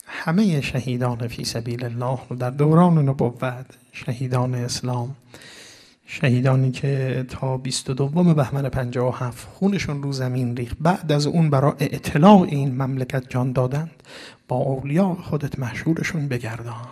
همه شهیدان فی سبیل الله در دوران نبوت، شهیدان اسلام، شهیدانی که تا 22 بهمن 57 خونشون رو زمین ریخت، بعد از اون برای اطلاع این مملکت جان دادند، با اولیاء خودت مشهورشون بگردان.